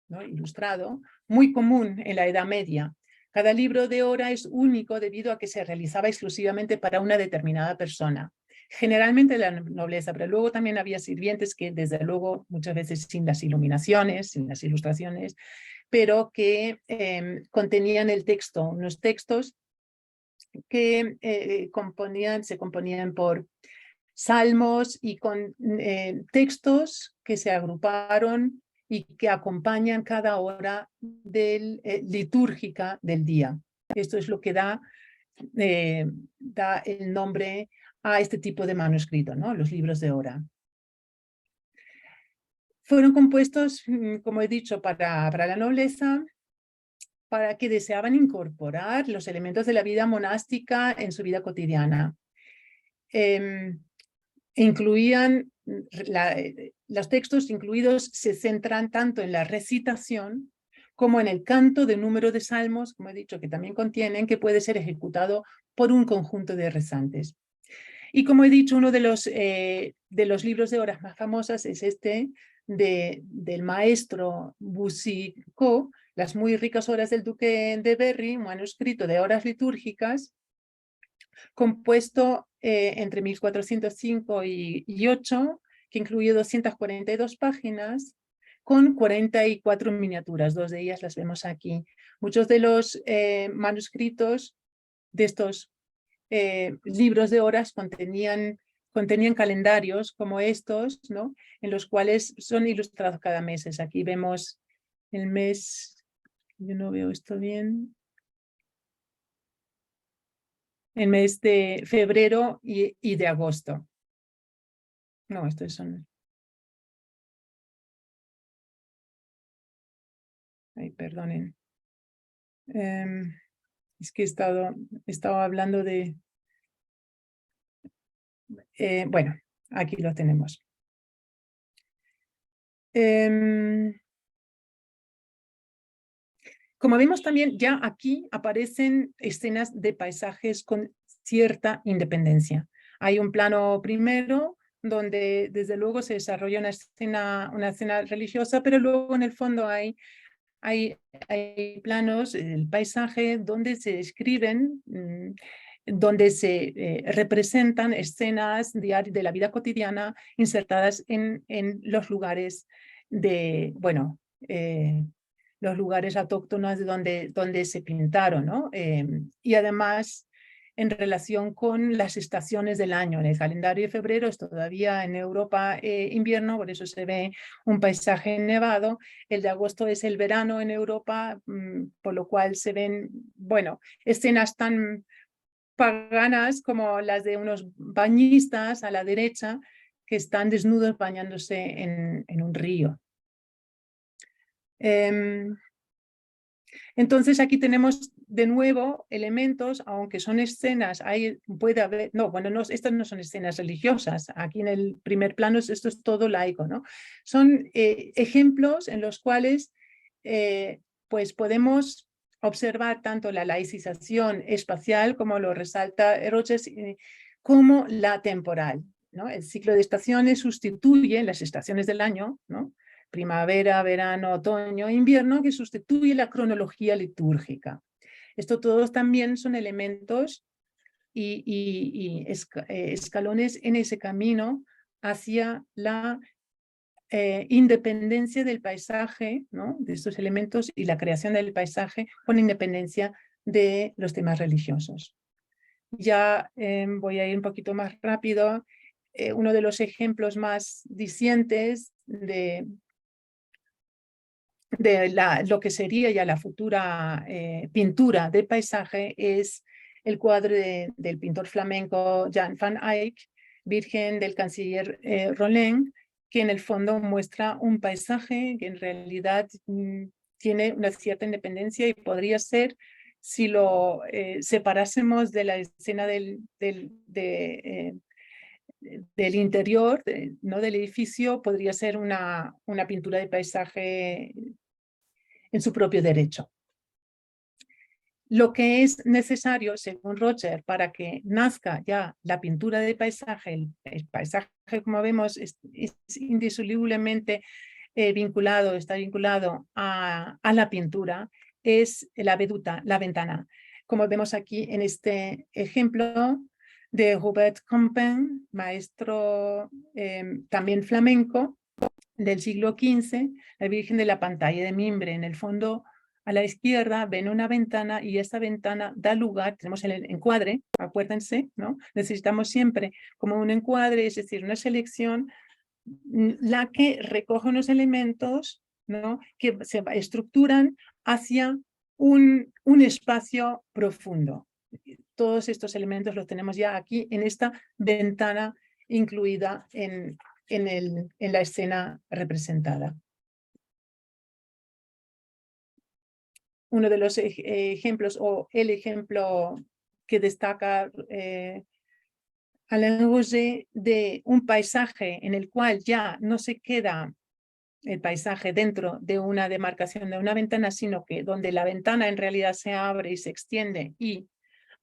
¿no? Ilustrado, muy común en la Edad Media. Cada libro de hora es único debido a que se realizaba exclusivamente para una determinada persona, generalmente la nobleza, pero luego también había sirvientes que, desde luego, muchas veces sin las iluminaciones, sin las ilustraciones, pero que contenían el texto, unos textos que se componían por salmos y con textos que se agruparon y que acompañan cada hora litúrgica del día. Esto es lo que da el nombre a este tipo de manuscrito, ¿no? Los libros de hora. Fueron compuestos, como he dicho, para la nobleza, para que deseaban incorporar los elementos de la vida monástica en su vida cotidiana. Incluían, los textos incluidos se centran tanto en la recitación como en el canto de número de salmos, como he dicho, que también contienen, que puede ser ejecutado por un conjunto de rezantes. Y como he dicho, uno de los libros de horas más famosas es este del maestro Boucicault, Las muy ricas horas del duque de Berry, manuscrito de horas litúrgicas, compuesto entre 1405 y 8, que incluye 242 páginas, con 44 miniaturas, 2 de ellas las vemos aquí. Muchos de los manuscritos de estos libros de horas contenían calendarios como estos, ¿no? En los cuales son ilustrados cada mes. Aquí vemos el mes, yo no veo esto bien, el mes de febrero y de agosto. No, estos son... Ay, perdonen. Es que he estado hablando de... bueno, aquí lo tenemos. Como vemos también, ya aquí aparecen escenas de paisajes con cierta independencia. Hay un plano primero donde desde luego se desarrolla una escena religiosa, pero luego en el fondo hay planos del paisaje donde se describen, donde se representan escenas diarias de la vida cotidiana insertadas en los lugares bueno, los lugares autóctonos donde se pintaron, ¿no? Y además en relación con las estaciones del año. En el calendario de febrero es todavía en Europa invierno, por eso se ve un paisaje nevado. El de agosto es el verano en Europa, por lo cual se ven, bueno, escenas tan paganas como las de unos bañistas a la derecha que están desnudos bañándose en un río. Entonces aquí tenemos de nuevo elementos, aunque son escenas, puede haber, no, bueno, no, estas no son escenas religiosas, aquí en el primer plano esto es todo laico, ¿no? Son ejemplos en los cuales pues podemos observar tanto la laicización espacial, como lo resalta Rogers, como la temporal, ¿no? El ciclo de estaciones sustituye las estaciones del año, ¿no? Primavera, verano, otoño, invierno, que sustituye la cronología litúrgica. Esto todos también son elementos y escalones en ese camino hacia la independencia del paisaje, ¿no? De estos elementos y la creación del paisaje con independencia de los temas religiosos. Ya voy a ir un poquito más rápido. Uno de los ejemplos más dicientes de lo que sería ya la futura pintura de paisaje es el cuadro del pintor flamenco Jan van Eyck, Virgen del canciller Rollin, que en el fondo muestra un paisaje que en realidad tiene una cierta independencia y podría ser si lo separásemos de la escena del interior, ¿no? del edificio, podría ser una pintura de paisaje en su propio derecho. Lo que es necesario, según Roger, para que nazca ya la pintura de paisaje, el paisaje, como vemos, es indisolublemente está vinculado a la pintura, es la veduta, la ventana. Como vemos aquí en este ejemplo de Hubert Compen, maestro también flamenco del siglo XV, la Virgen de la Pantalla de Mimbre. En el fondo, a la izquierda, ven una ventana y esta ventana da lugar, tenemos el encuadre, acuérdense, ¿no? Necesitamos siempre como un encuadre, es decir, una selección, la que recoge unos elementos, ¿no? que se estructuran hacia un espacio profundo. Todos estos elementos los tenemos ya aquí en esta ventana incluida en la escena representada. Uno de los ejemplos, o el ejemplo que destaca Alain Roger, de un paisaje en el cual ya no se queda el paisaje dentro de una demarcación de una ventana, sino que donde la ventana en realidad se abre y se extiende y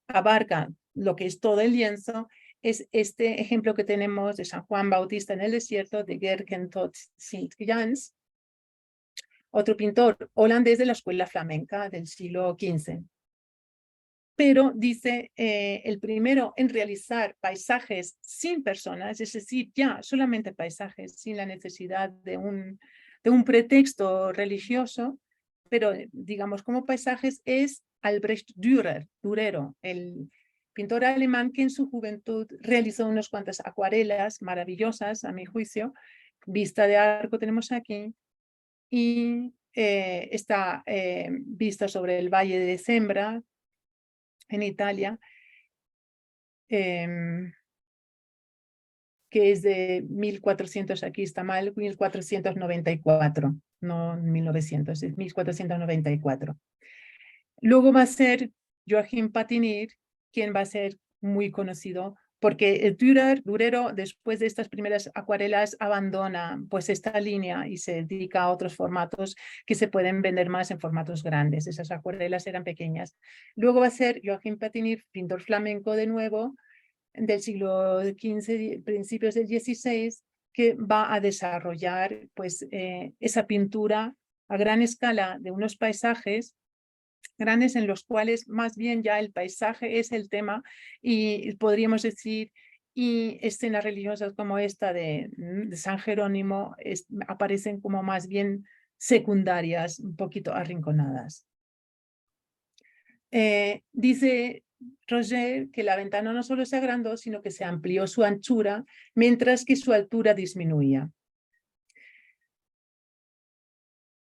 abarca lo que es todo el lienzo, es este ejemplo que tenemos de San Juan Bautista en el desierto, de Gerken tot Sint-Jans, otro pintor holandés de la escuela flamenca del siglo XV. Pero dice, el primero en realizar paisajes sin personas, es decir, ya solamente paisajes sin la necesidad de un pretexto religioso, pero digamos como paisajes, es Albrecht Dürer, Durero, el pintor alemán que en su juventud realizó unas cuantas acuarelas maravillosas, a mi juicio. Vista de arco tenemos aquí, y está vista sobre el Valle de Sembra, en Italia, que es de 1400, aquí está mal, 1494, no 1900, es 1494. Luego va a ser Joachim Patinir quien va a ser muy conocido, porque el Durero, después de estas primeras acuarelas, abandona pues esta línea y se dedica a otros formatos que se pueden vender más en formatos grandes. Esas acuarelas eran pequeñas. Luego va a ser Joachim Patinir, pintor flamenco de nuevo, del siglo XV, principios del XVI, que va a desarrollar pues, esa pintura a gran escala de unos paisajes grandes en los cuales más bien ya el paisaje es el tema, y podríamos decir, y escenas religiosas como esta de San Jerónimo aparecen como más bien secundarias, un poquito arrinconadas. Dice Roger que la ventana no solo se agrandó, sino que se amplió su anchura, mientras que su altura disminuía.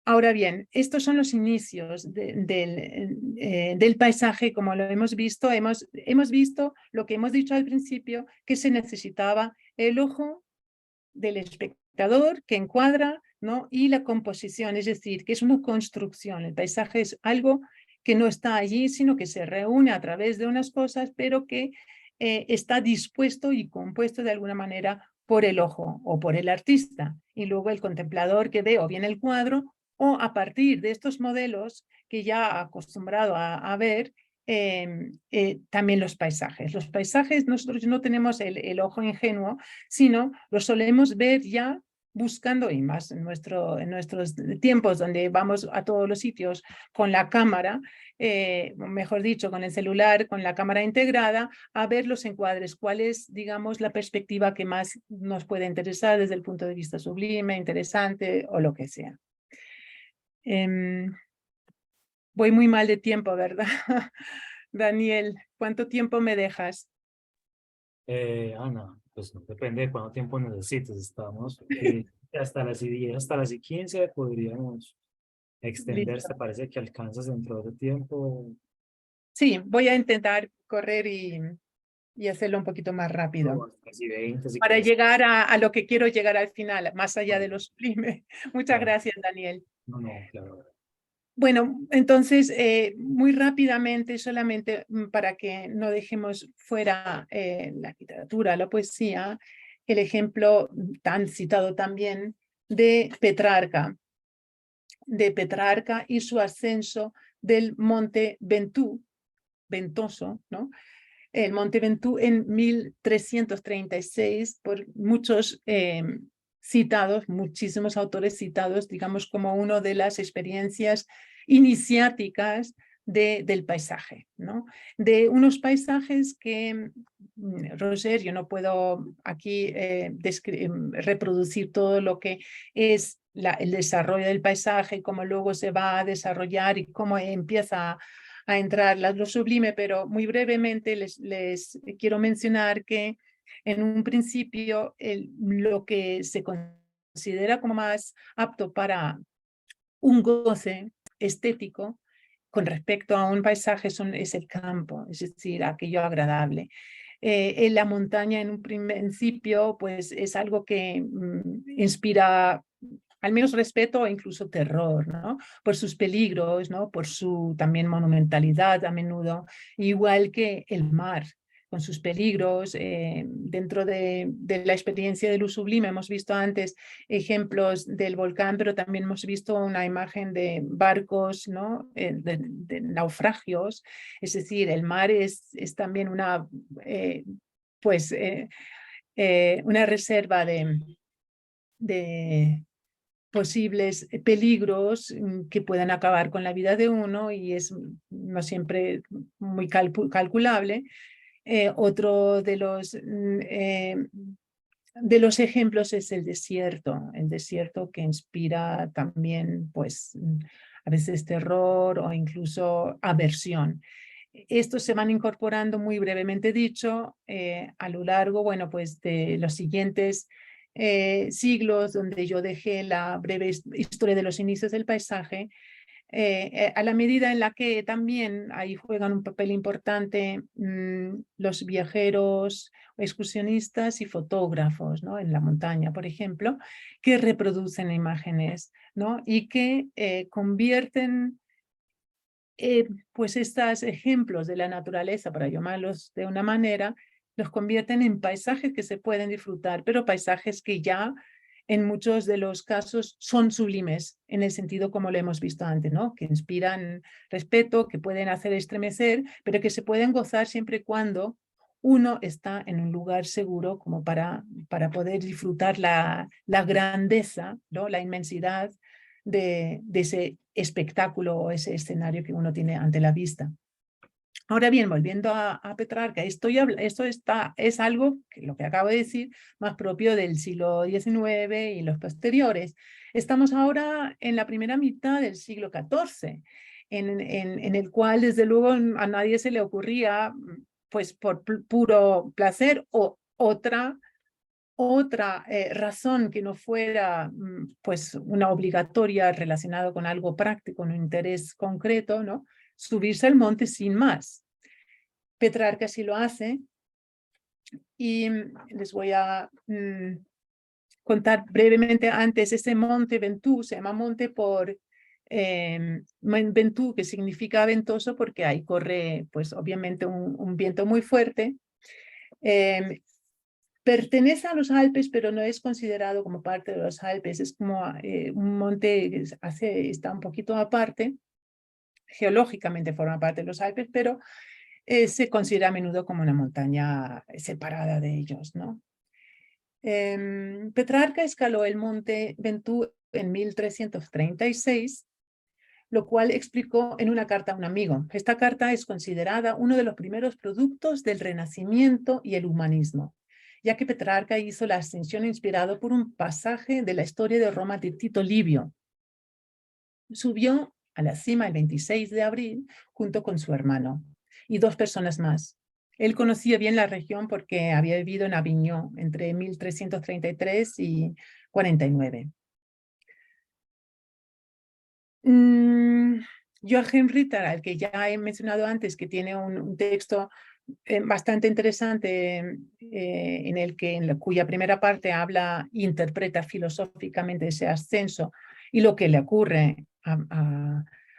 Ahora bien, estos son los inicios del paisaje, como lo hemos visto. Hemos visto lo que hemos dicho al principio, que se necesitaba el ojo del espectador que encuadra, ¿no? y la composición, es decir, que es una construcción. El paisaje es algo que no está allí, sino que se reúne a través de unas cosas, pero que está dispuesto y compuesto de alguna manera por el ojo o por el artista. Y luego el contemplador que ve o bien el cuadro, o a partir de estos modelos que ya ha acostumbrado a ver, también los paisajes. Los paisajes nosotros no tenemos el ojo ingenuo, sino los solemos ver ya buscando, y más en nuestros tiempos donde vamos a todos los sitios con la cámara, mejor dicho, con el celular, con la cámara integrada, a ver los encuadres, cuál es, digamos, la perspectiva que más nos puede interesar desde el punto de vista sublime, interesante o lo que sea. Voy muy mal de tiempo, ¿verdad? Daniel, ¿cuánto tiempo me dejas? Ana, pues no depende de cuánto tiempo necesites. Estamos hasta las 10, hasta las 15 podríamos extenderse. Listo. Parece que alcanzas dentro de ese tiempo. Sí, voy a intentar correr y hacerlo un poquito más rápido O hasta las 20 si para quieres. llegar a lo que quiero llegar al final, más allá Bueno, de lo sublime. Muchas claro, gracias, Daniel. no, no, claro. Bueno, entonces, muy rápidamente, solamente para que no dejemos fuera la literatura, la poesía, el ejemplo tan citado también de Petrarca y su ascenso del Monte Ventoso, ¿no? El Monte Ventoux en 1336 por muchos citados, muchísimos autores citados, digamos, como una de las experiencias iniciáticas del paisaje, ¿no? De unos paisajes que, Roger, yo no puedo aquí reproducir todo lo que es el desarrollo del paisaje, cómo luego se va a desarrollar y cómo empieza a entrar lo sublime, pero muy brevemente les quiero mencionar que en un principio lo que se considera como más apto para un goce estético con respecto a un paisaje es el campo, es decir, aquello agradable. En la montaña en un principio pues es algo que inspira al menos respeto o incluso terror, ¿no? Por sus peligros, ¿no? Por su también monumentalidad a menudo, igual que el mar, con sus peligros. Dentro de la experiencia de luz sublime hemos visto antes ejemplos del volcán, pero también hemos visto una imagen de barcos, ¿no? De naufragios. Es decir, el mar es también pues, una reserva de posibles peligros que puedan acabar con la vida de uno y es no siempre muy calculable. Otro de los ejemplos es el desierto que inspira también pues a veces terror o incluso aversión. Estos se van incorporando, muy brevemente dicho, a lo largo, bueno, pues de los siguientes siglos, donde yo dejé la breve historia de los inicios del paisaje, a la medida en la que también ahí juegan un papel importante los viajeros, excursionistas y fotógrafos, ¿no? En la montaña, por ejemplo, que reproducen imágenes, ¿no? Y que convierten pues estos ejemplos de la naturaleza, para llamarlos de una manera, los convierten en paisajes que se pueden disfrutar, pero paisajes que ya en muchos de los casos son sublimes, en el sentido como lo hemos visto antes, ¿no? Que inspiran respeto, que pueden hacer estremecer, pero que se pueden gozar siempre y cuando uno está en un lugar seguro como para poder disfrutar la grandeza, ¿no? La inmensidad de ese espectáculo o ese escenario que uno tiene ante la vista. Ahora bien, volviendo a Petrarca, esto es algo, que lo que acabo de decir, más propio del siglo XIX y los posteriores. Estamos ahora en la primera mitad del siglo XIV, en el cual desde luego a nadie se le ocurría, pues por puro placer o otra razón que no fuera pues una obligatoria relacionada con algo práctico, un interés concreto, ¿no? Subirse al monte sin más. Petrarca sí lo hace y les voy a contar brevemente antes. Ese monte Ventoux se llama monte por Ventoux, que significa ventoso porque ahí corre pues obviamente un viento muy fuerte. Pertenece a los Alpes, pero no es considerado como parte de los Alpes. Es como un monte que está un poquito aparte. Geológicamente forma parte de los Alpes, pero se considera a menudo como una montaña separada de ellos, ¿no? Petrarca escaló el monte Ventoux en 1336, lo cual explicó en una carta a un amigo. Esta carta es considerada uno de los primeros productos del Renacimiento y el humanismo, ya que Petrarca hizo la ascensión inspirado por un pasaje de la historia de Roma de Tito Livio. Subió a la cima el 26 de abril junto con su hermano y 2 personas más. Él conocía bien la región porque había vivido en Avignon entre 1333 y 49. Joachim Ritter, al que ya he mencionado antes, que tiene un texto bastante interesante cuya primera parte interpreta filosóficamente ese ascenso y lo que le ocurre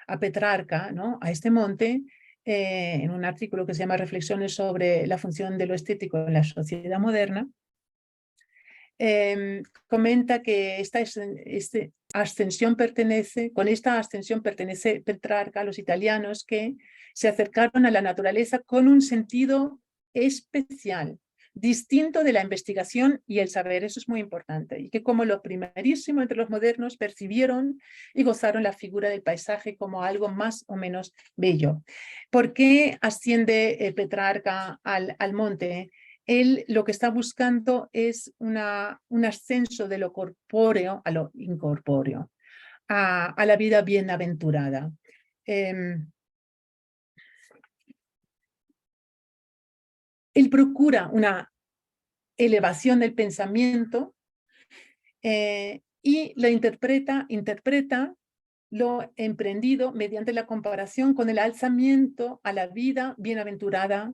a Petrarca, ¿no? A este monte, en un artículo que se llama Reflexiones sobre la función de lo estético en la sociedad moderna, comenta que con esta ascensión pertenece Petrarca a los italianos que se acercaron a la naturaleza con un sentido especial, distinto de la investigación y el saber. Eso es muy importante, y que como lo primerísimo entre los modernos percibieron y gozaron la figura del paisaje como algo más o menos bello. ¿Por qué asciende Petrarca al monte? Él lo que está buscando es un ascenso de lo corpóreo a lo incorpóreo, a la vida bienaventurada. Él procura una elevación del pensamiento y lo interpreta lo emprendido mediante la comparación con el alzamiento a la vida bienaventurada,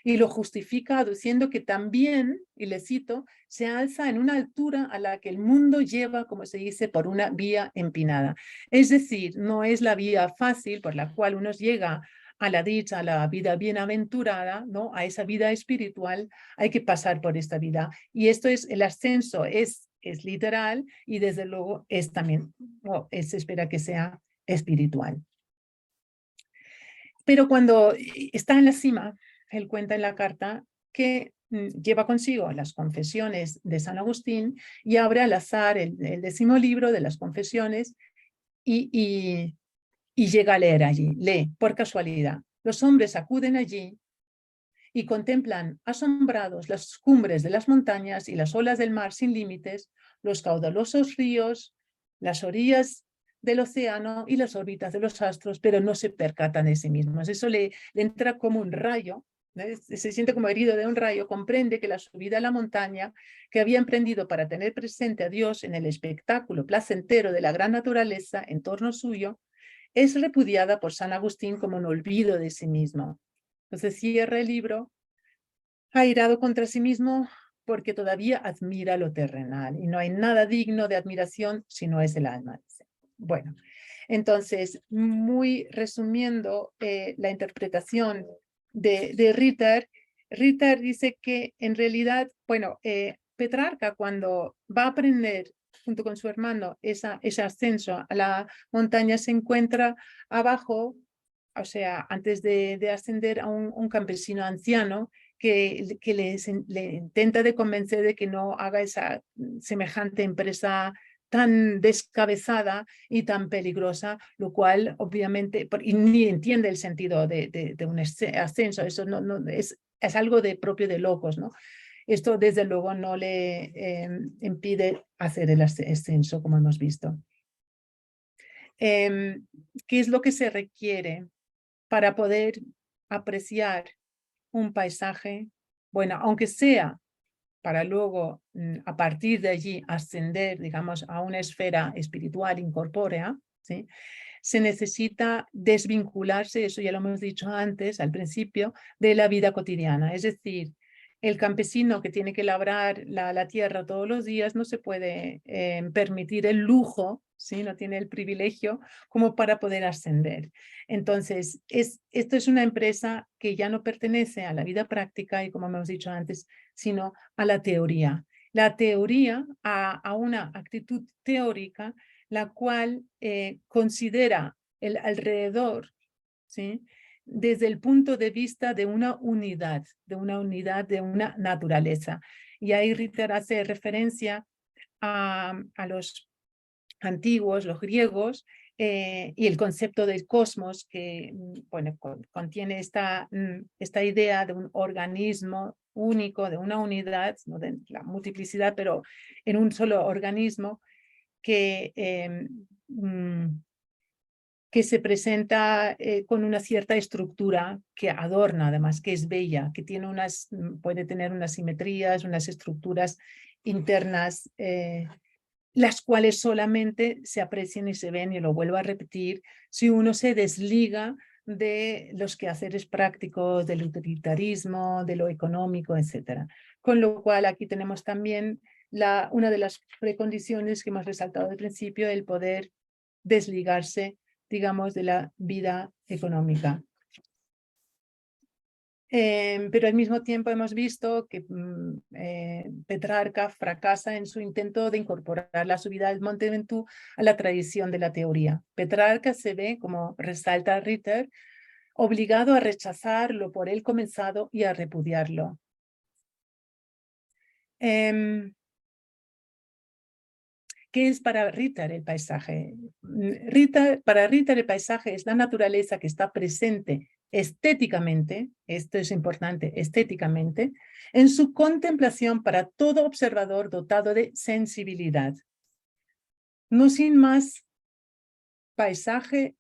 y lo justifica aduciendo que también, y le cito, se alza en una altura a la que el mundo lleva, como se dice, por una vía empinada. Es decir, no es la vía fácil por la cual uno llega a la dicha, a la vida bienaventurada, ¿no? A esa vida espiritual, hay que pasar por esta vida. Y esto es, el ascenso es literal, y desde luego es también, se espera que sea espiritual. Pero cuando está en la cima, él cuenta en la carta que lleva consigo las confesiones de San Agustín y abre al azar el 10º libro de las confesiones y llega a leer allí. Lee, por casualidad. Los hombres acuden allí y contemplan asombrados las cumbres de las montañas y las olas del mar sin límites, los caudalosos ríos, las orillas del océano y las órbitas de los astros, pero no se percatan de sí mismos. Eso le entra como un rayo, ¿no? Se siente como herido de un rayo, comprende que la subida a la montaña que había emprendido para tener presente a Dios en el espectáculo placentero de la gran naturaleza en torno suyo, es repudiada por San Agustín como un olvido de sí mismo. Entonces cierra el libro airado contra sí mismo porque todavía admira lo terrenal y no hay nada digno de admiración si no es el alma. Bueno, entonces, muy resumiendo la interpretación de Ritter, Ritter dice que en realidad, bueno, Petrarca cuando va a aprender junto con su hermano ese ascenso a la montaña se encuentra abajo, o sea, antes de ascender a un campesino anciano que le intenta de convencer de que no haga esa semejante empresa tan descabezada y tan peligrosa, lo cual obviamente, y ni entiende el sentido de un ascenso, eso no es algo propio de locos, ¿no? Esto desde luego no le impide hacer el ascenso, como hemos visto. ¿Qué es lo que se requiere para poder apreciar un paisaje? Bueno, aunque sea para luego, a partir de allí, ascender, digamos, a una esfera espiritual incorpórea, ¿sí? Se necesita desvincularse, eso ya lo hemos dicho antes, al principio, de la vida cotidiana. Es decir, el campesino que tiene que labrar la tierra todos los días no se puede permitir el lujo, ¿sí? No tiene el privilegio como para poder ascender. Entonces, esto es una empresa que ya no pertenece a la vida práctica y, como hemos dicho antes, sino a la teoría. La teoría, a una actitud teórica, la cual considera el alrededor, ¿sí? Desde el punto de vista de una unidad, de una naturaleza. Y ahí Ritter hace referencia a los antiguos, los griegos, y el concepto del cosmos que bueno, contiene esta idea de un organismo único, de una unidad, no de la multiplicidad, pero en un solo organismo que se presenta con una cierta estructura que adorna, además, que es bella, que tiene puede tener unas simetrías, unas estructuras internas, las cuales solamente se aprecian y se ven, y lo vuelvo a repetir, si uno se desliga de los quehaceres prácticos, del utilitarismo, de lo económico, etc. Con lo cual aquí tenemos también una de las precondiciones que hemos resaltado al principio, el poder desligarse digamos, de la vida económica. Pero al mismo tiempo hemos visto que Petrarca fracasa en su intento de incorporar la subida del Monte Ventoux a la tradición de la teoría. Petrarca se ve, como resalta Ritter, obligado a rechazar lo por él comenzado y a repudiarlo. ¿Qué es para Ritter el paisaje? Para Ritter el paisaje es la naturaleza que está presente estéticamente, esto es importante, estéticamente, en su contemplación para todo observador dotado de sensibilidad. No sin más paisaje,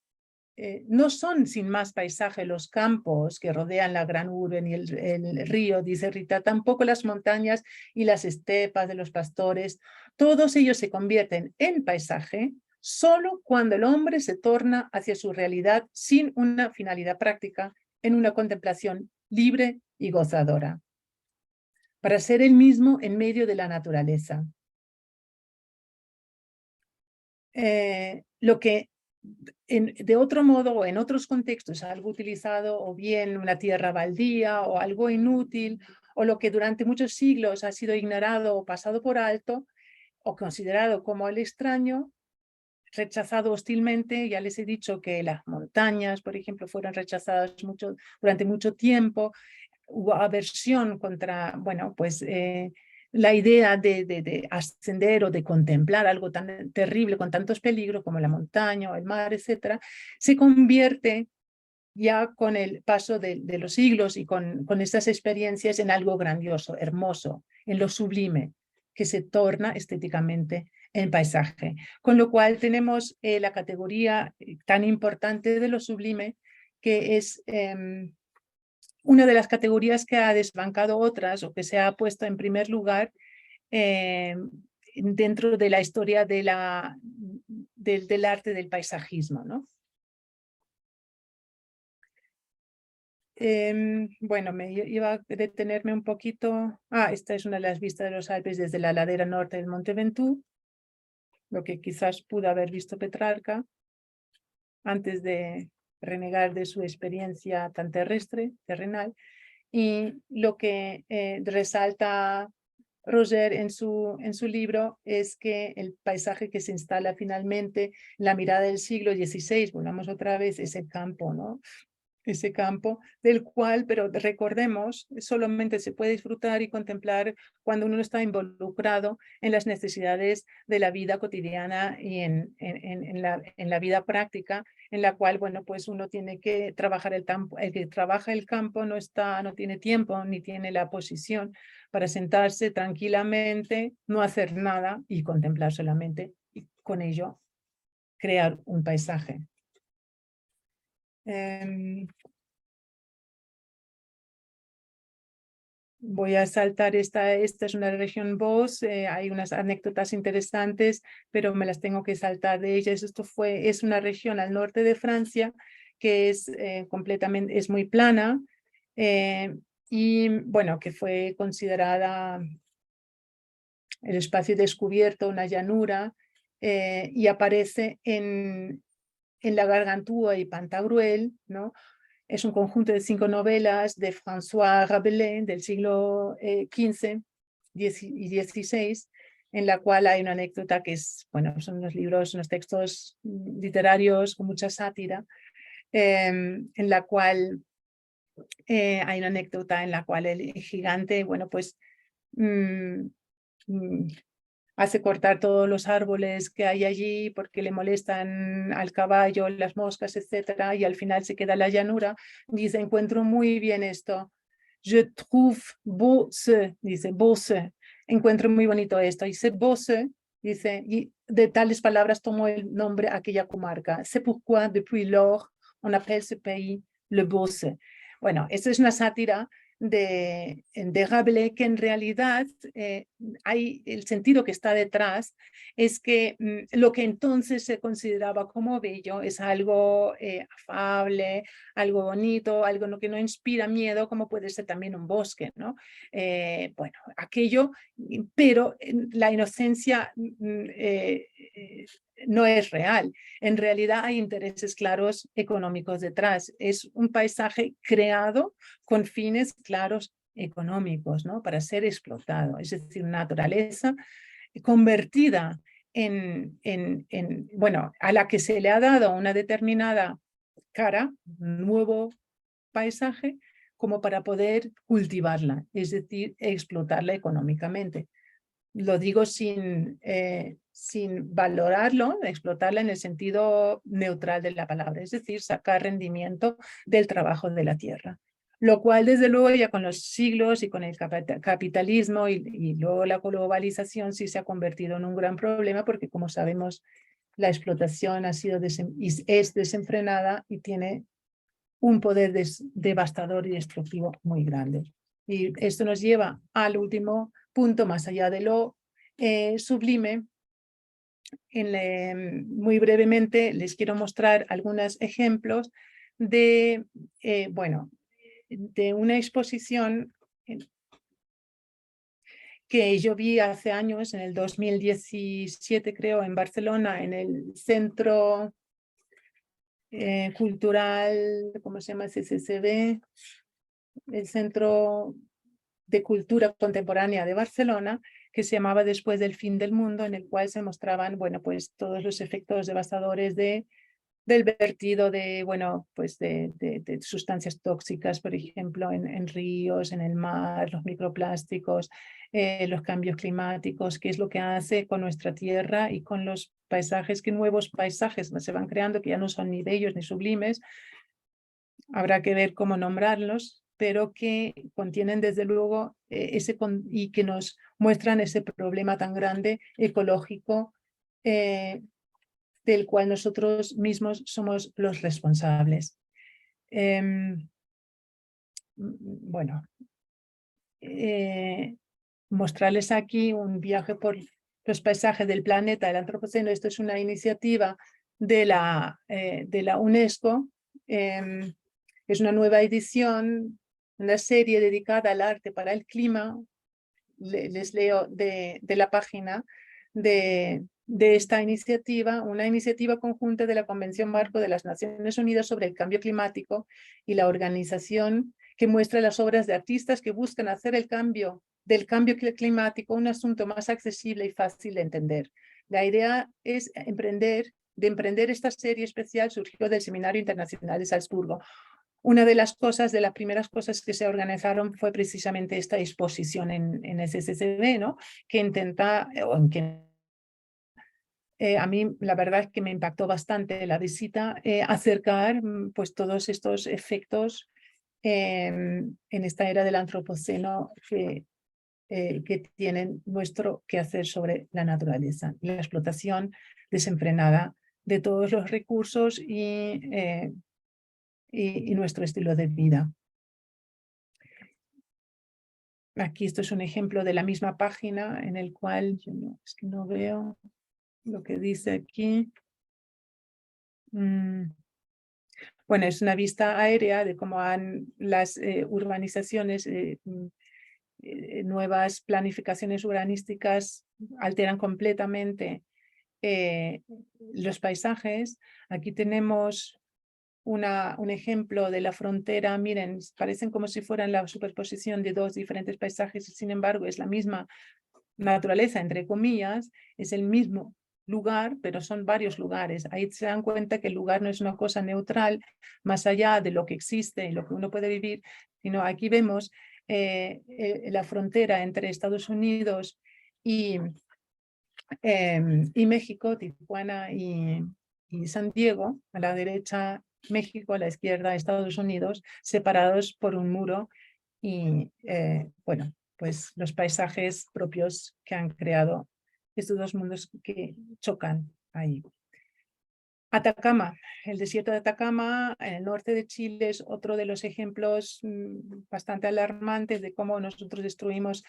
no son sin más paisaje los campos que rodean la gran urbe ni el río, dice Rita, tampoco las montañas y las estepas de los pastores. Todos ellos se convierten en paisaje solo cuando el hombre se torna hacia su realidad sin una finalidad práctica, en una contemplación libre y gozadora, para ser él mismo en medio de la naturaleza. Lo que de otro modo o en otros contextos algo utilizado o bien una tierra baldía o algo inútil o lo que durante muchos siglos ha sido ignorado o pasado por alto o considerado como el extraño, rechazado hostilmente. Ya les he dicho que las montañas, por ejemplo, fueron rechazadas durante mucho tiempo. Hubo aversión contra, bueno, pues la idea de ascender o de contemplar algo tan terrible con tantos peligros como la montaña o el mar, etcétera, se convierte ya con el paso de los siglos y con estas experiencias en algo grandioso, hermoso, en lo sublime, que se torna estéticamente en paisaje. Con lo cual tenemos la categoría tan importante de lo sublime, que es una de las categorías que ha desbancado otras o que se ha puesto en primer lugar dentro de la historia del arte del paisajismo, ¿no? Bueno, me iba a detenerme un poquito. Esta es una de las vistas de los Alpes desde la ladera norte del Monte Ventoux, lo que quizás pudo haber visto Petrarca antes de renegar de su experiencia tan terrenal. Y lo que resalta Roger en su libro es que el paisaje que se instala finalmente en la mirada del siglo XVI, volvamos otra vez, es el campo, ¿no? Ese campo del cual, pero recordemos, solamente se puede disfrutar y contemplar cuando uno está involucrado en las necesidades de la vida cotidiana y en la vida práctica, en la cual, bueno, pues uno tiene que trabajar el campo. El que trabaja el campo no tiene tiempo ni tiene la posición para sentarse tranquilamente, no hacer nada y contemplar solamente, y con ello crear un paisaje. Voy a saltar esta es una región Vos, hay unas anécdotas interesantes, pero me las tengo que saltar de ellas. Es una región al norte de Francia que es es muy plana y bueno, que fue considerada el espacio descubierto, una llanura, y aparece en la Gargantúa y Pantagruel, ¿no? Es un conjunto de 5 novelas de François Rabelais del siglo XV y XVI, en la cual hay una anécdota que bueno, son unos textos literarios con mucha sátira, en la cual hay una anécdota en la cual el gigante, bueno, pues hace cortar todos los árboles que hay allí porque le molestan al caballo, las moscas, etcétera, y al final se queda la llanura. Dice, encuentro muy bien esto. Je trouve beau ce, dice, beau ce. Encuentro muy bonito esto. Dice, beau ce, dice, y de tales palabras tomó el nombre aquella comarca. C'est pourquoi, depuis lors, on appelle ce pays le Beauce. Bueno, esto es una sátira de Rabelais, que en realidad hay el sentido que está detrás es que lo que entonces se consideraba como bello es algo afable, algo bonito, algo que no inspira miedo, como puede ser también un bosque, ¿no? Bueno, aquello, pero la inocencia no es real. En realidad hay intereses claros económicos detrás. Es un paisaje creado con fines claros económicos, ¿no? Para ser explotado. Es decir, naturaleza convertida bueno, a la que se le ha dado una determinada cara, un nuevo paisaje, como para poder cultivarla, es decir, explotarla económicamente. Lo digo sin valorarlo, explotarla en el sentido neutral de la palabra, es decir, sacar rendimiento del trabajo de la tierra. Lo cual, desde luego, ya con los siglos y con el capitalismo y luego la globalización sí se ha convertido en un gran problema porque, como sabemos, la explotación ha sido es desenfrenada y tiene un poder devastador y destructivo muy grande. Y esto nos lleva al último punto, más allá de lo sublime. Muy brevemente les quiero mostrar algunos ejemplos de, bueno, de una exposición que yo vi hace años, en el 2017 creo, en Barcelona, en el Centro Cultural, ¿cómo se llama? CCCB, el Centro de Cultura Contemporánea de Barcelona, que se llamaba Después del fin del mundo, en el cual se mostraban, bueno, pues todos los efectos devastadores del vertido de, bueno, pues de sustancias tóxicas, por ejemplo, en ríos, en el mar, los microplásticos, los cambios climáticos, qué es lo que hace con nuestra tierra y con los paisajes, qué nuevos paisajes se van creando, que ya no son ni bellos ni sublimes, habrá que ver cómo nombrarlos, pero que contienen desde luego y que nos muestran ese problema tan grande ecológico del cual nosotros mismos somos los responsables. Bueno, mostrarles aquí un viaje por los paisajes del planeta, el Antropoceno. Esto es una iniciativa de la UNESCO. Es una nueva edición, una serie dedicada al arte para el clima. Les leo de la página de esta iniciativa, una iniciativa conjunta de la Convención Marco de las Naciones Unidas sobre el Cambio Climático y la organización que muestra las obras de artistas que buscan hacer del cambio climático un asunto más accesible y fácil de entender. La idea es emprender esta serie especial surgió del Seminario Internacional de Salzburgo. Una de las primeras cosas que se organizaron fue precisamente esta exposición en el CCCB, ¿no? Que intenta, a mí la verdad es que me impactó bastante la visita, acercar pues todos estos efectos en esta era del antropoceno que tienen nuestro quehacer sobre la naturaleza, la explotación desenfrenada de todos los recursos y nuestro estilo de vida. Aquí esto es un ejemplo de la misma página en el cual es que no veo lo que dice aquí. Bueno, es una vista aérea de cómo las urbanizaciones, nuevas planificaciones urbanísticas alteran completamente los paisajes. Aquí tenemos un ejemplo de la frontera. Miren, parecen como si fueran la superposición de dos diferentes paisajes y sin embargo es la misma naturaleza, entre comillas, es el mismo lugar, pero son varios lugares. Ahí se dan cuenta que el lugar no es una cosa neutral, más allá de lo que existe y lo que uno puede vivir, sino aquí vemos la frontera entre Estados Unidos y México, Tijuana y San Diego, a la derecha México, a la izquierda Estados Unidos, separados por un muro y bueno, pues los paisajes propios que han creado estos dos mundos que chocan ahí. Atacama, el desierto de Atacama, en el norte de Chile, es otro de los ejemplos bastante alarmantes de cómo nosotros destruimos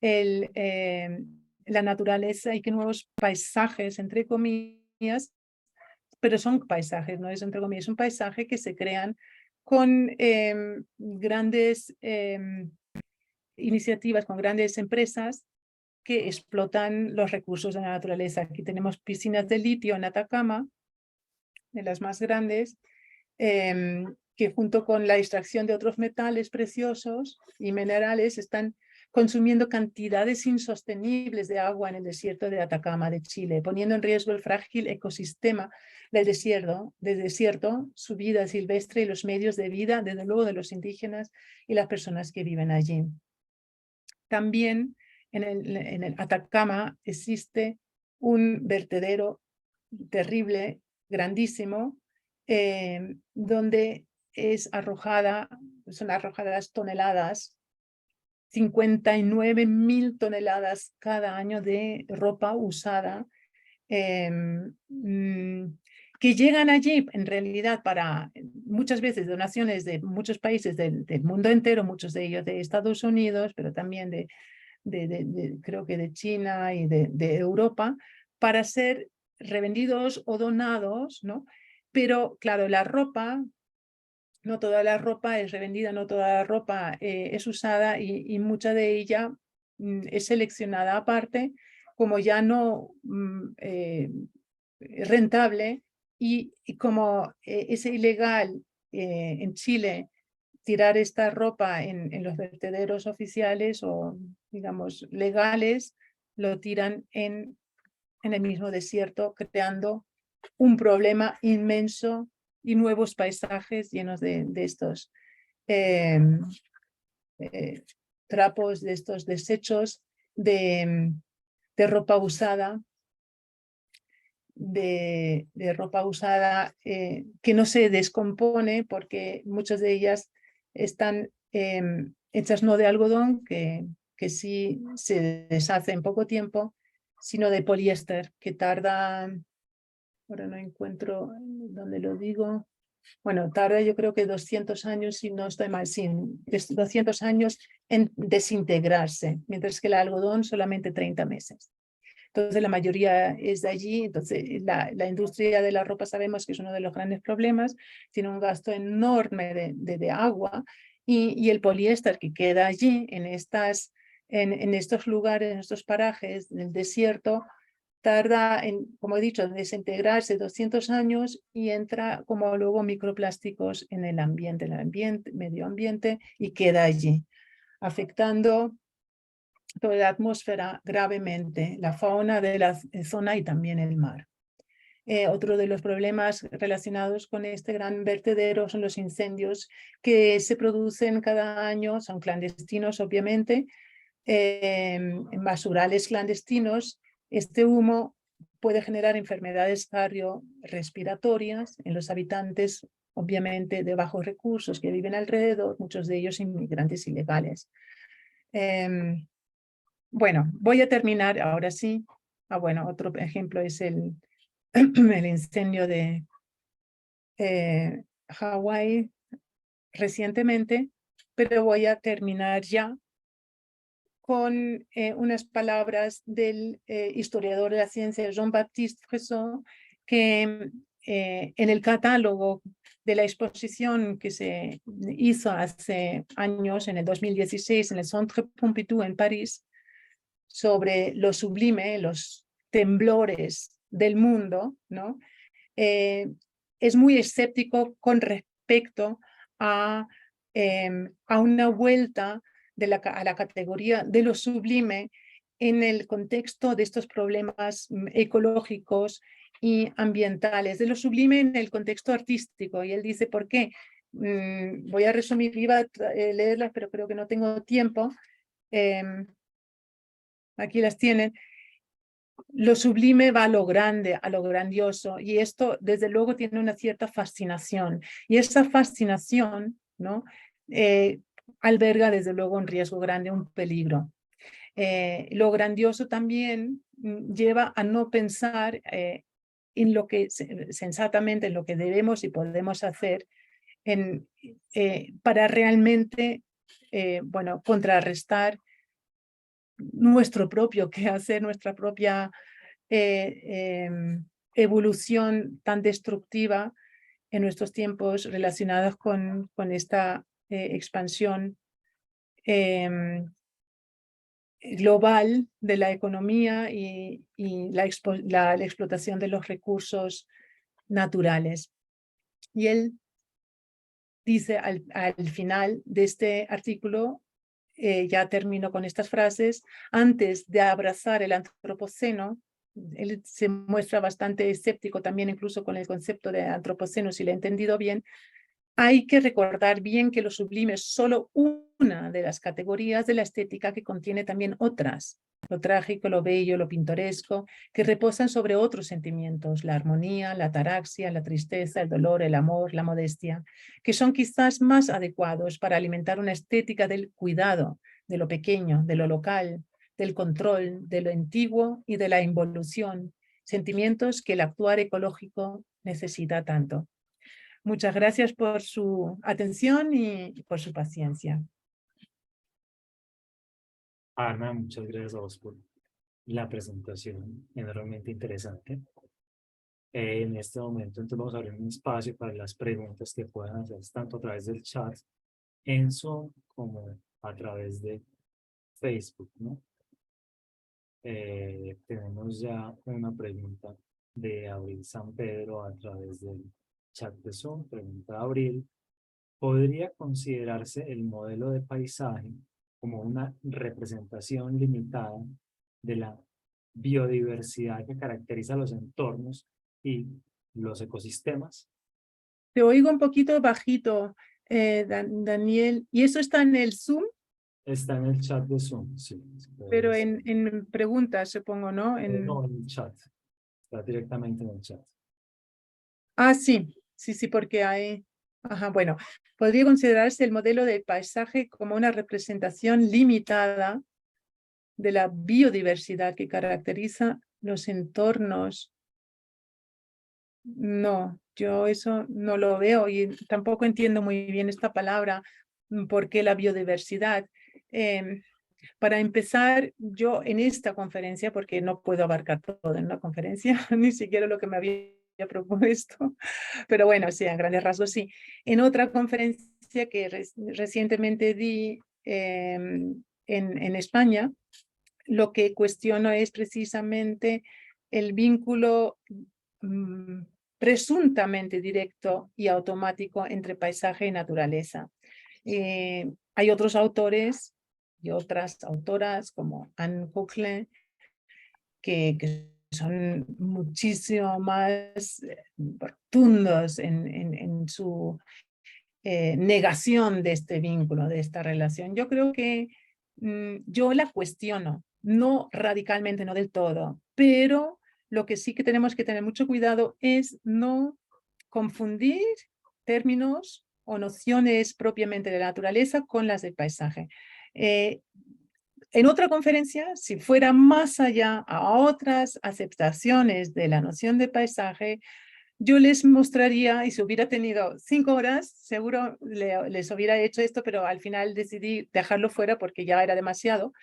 la naturaleza y que nuevos paisajes, entre comillas, pero son paisajes, no es entre comillas, es un paisaje que se crean con grandes iniciativas, con grandes empresas que explotan los recursos de la naturaleza. Aquí tenemos piscinas de litio en Atacama, de las más grandes, que junto con la extracción de otros metales preciosos y minerales están consumiendo cantidades insostenibles de agua en el desierto de Atacama de Chile, poniendo en riesgo el frágil ecosistema del desierto, su vida silvestre y los medios de vida, desde luego, de los indígenas y las personas que viven allí. También en el Atacama existe un vertedero terrible, grandísimo, donde son arrojadas toneladas, 59.000 toneladas cada año de ropa usada, que llegan allí en realidad para muchas veces donaciones de muchos países del mundo entero, muchos de ellos de Estados Unidos, pero también creo que de China y de Europa, para ser revendidos o donados, ¿no? Pero claro, la ropa, no toda la ropa es revendida, no toda la ropa es usada y mucha de ella es seleccionada aparte, como ya no rentable y como es ilegal en Chile tirar esta ropa en los vertederos oficiales o, digamos, legales, lo tiran en el mismo desierto, creando un problema inmenso y nuevos paisajes llenos de estos trapos, de estos desechos de ropa usada, de ropa usada que no se descompone porque muchas de ellas están hechas no de algodón, que sí se deshace en poco tiempo, sino de poliéster, que tarda, ahora no encuentro dónde lo digo, bueno, tarda yo creo que 200 años, si no estoy mal, sí, 200 años en desintegrarse, mientras que el algodón solamente 30 meses. Entonces la mayoría es de allí, entonces la industria de la ropa sabemos que es uno de los grandes problemas, tiene un gasto enorme de agua y el poliéster que queda allí en estos lugares, en estos parajes del desierto, tarda, como he dicho, en desintegrarse 200 años y entra como luego microplásticos en el medio ambiente y queda allí, afectando toda la atmósfera gravemente, la fauna de la zona y también el mar. Otro de los problemas relacionados con este gran vertedero son los incendios que se producen cada año, son clandestinos obviamente, en basurales clandestinos. Este humo puede generar enfermedades cardiorrespiratorias en los habitantes, obviamente de bajos recursos que viven alrededor, muchos de ellos inmigrantes ilegales. Bueno, voy a terminar ahora sí. Bueno, otro ejemplo es el incendio de Hawái recientemente, pero voy a terminar ya con unas palabras del historiador de la ciencia Jean-Baptiste Fresson, que en el catálogo de la exposición que se hizo hace años, en el 2016, en el Centre Pompidou en París, sobre lo sublime, los temblores del mundo, ¿no? Es muy escéptico con respecto a una vuelta a la categoría de lo sublime en el contexto de estos problemas ecológicos y ambientales, de lo sublime en el contexto artístico. Y él dice, ¿por qué? Voy a resumir, iba a leerlas, pero creo que no tengo tiempo. Aquí las tienen. Lo sublime va a lo grande, a lo grandioso, y esto desde luego tiene una cierta fascinación, y esa fascinación, ¿no? Alberga desde luego un riesgo grande, un peligro. Lo grandioso también lleva a no pensar en lo que sensatamente, en lo que debemos y podemos hacer para realmente, bueno, contrarrestar nuestro propio quehacer, nuestra propia evolución tan destructiva en nuestros tiempos relacionados con esta expansión global de la economía y la explotación de los recursos naturales. Y él dice al final de este artículo, ya termino con estas frases, antes de abrazar el antropoceno, él se muestra bastante escéptico también incluso con el concepto de antropoceno, si lo he entendido bien, hay que recordar bien que lo sublime es solo una de las categorías de la estética que contiene también otras, lo trágico, lo bello, lo pintoresco, que reposan sobre otros sentimientos, la armonía, la ataraxia, la tristeza, el dolor, el amor, la modestia, que son quizás más adecuados para alimentar una estética del cuidado, de lo pequeño, de lo local, del control, de lo antiguo y de la involución, sentimientos que el actuar ecológico necesita tanto. Muchas gracias por su atención y por su paciencia. Ana, muchas gracias a vos por la presentación, enormemente interesante. En este momento, entonces, vamos a abrir un espacio para las preguntas que puedan hacer tanto a través del chat en Zoom como a través de Facebook, ¿no? Tenemos ya una pregunta de Abril San Pedro a través del chat de Zoom. Pregunta Abril: ¿podría considerarse el modelo de paisaje como una representación limitada de la biodiversidad que caracteriza los entornos y los ecosistemas? Te oigo un poquito bajito, Daniel. ¿Y eso está en el Zoom? Está en el chat de Zoom, sí. Pero en preguntas, supongo, ¿no? No, en el chat. Está directamente en el chat. Ah, sí, sí, porque hay... Ajá, bueno, podría considerarse el modelo del paisaje como una representación limitada de la biodiversidad que caracteriza los entornos. No, yo eso no lo veo y tampoco entiendo muy bien esta palabra, por qué la biodiversidad. Para empezar, yo en esta conferencia, porque no puedo abarcar todo en una conferencia, ni siquiera lo que me había propuesto, pero bueno, sí, a grandes rasgos sí. En otra conferencia que recientemente di en España, lo que cuestiono es precisamente el vínculo presuntamente directo y automático entre paisaje y naturaleza. Hay otros autores y otras autoras como Anne Coquelin que son muchísimo más rotundos en su negación de este vínculo, de esta relación. Yo creo que yo la cuestiono, no radicalmente, no del todo, pero lo que sí que tenemos que tener mucho cuidado es no confundir términos o nociones propiamente de la naturaleza con las del paisaje. En otra conferencia, si fuera más allá a otras aceptaciones de la noción de paisaje, yo les mostraría, y si hubiera tenido 5 horas, seguro les hubiera hecho esto, pero al final decidí dejarlo fuera porque ya era demasiado.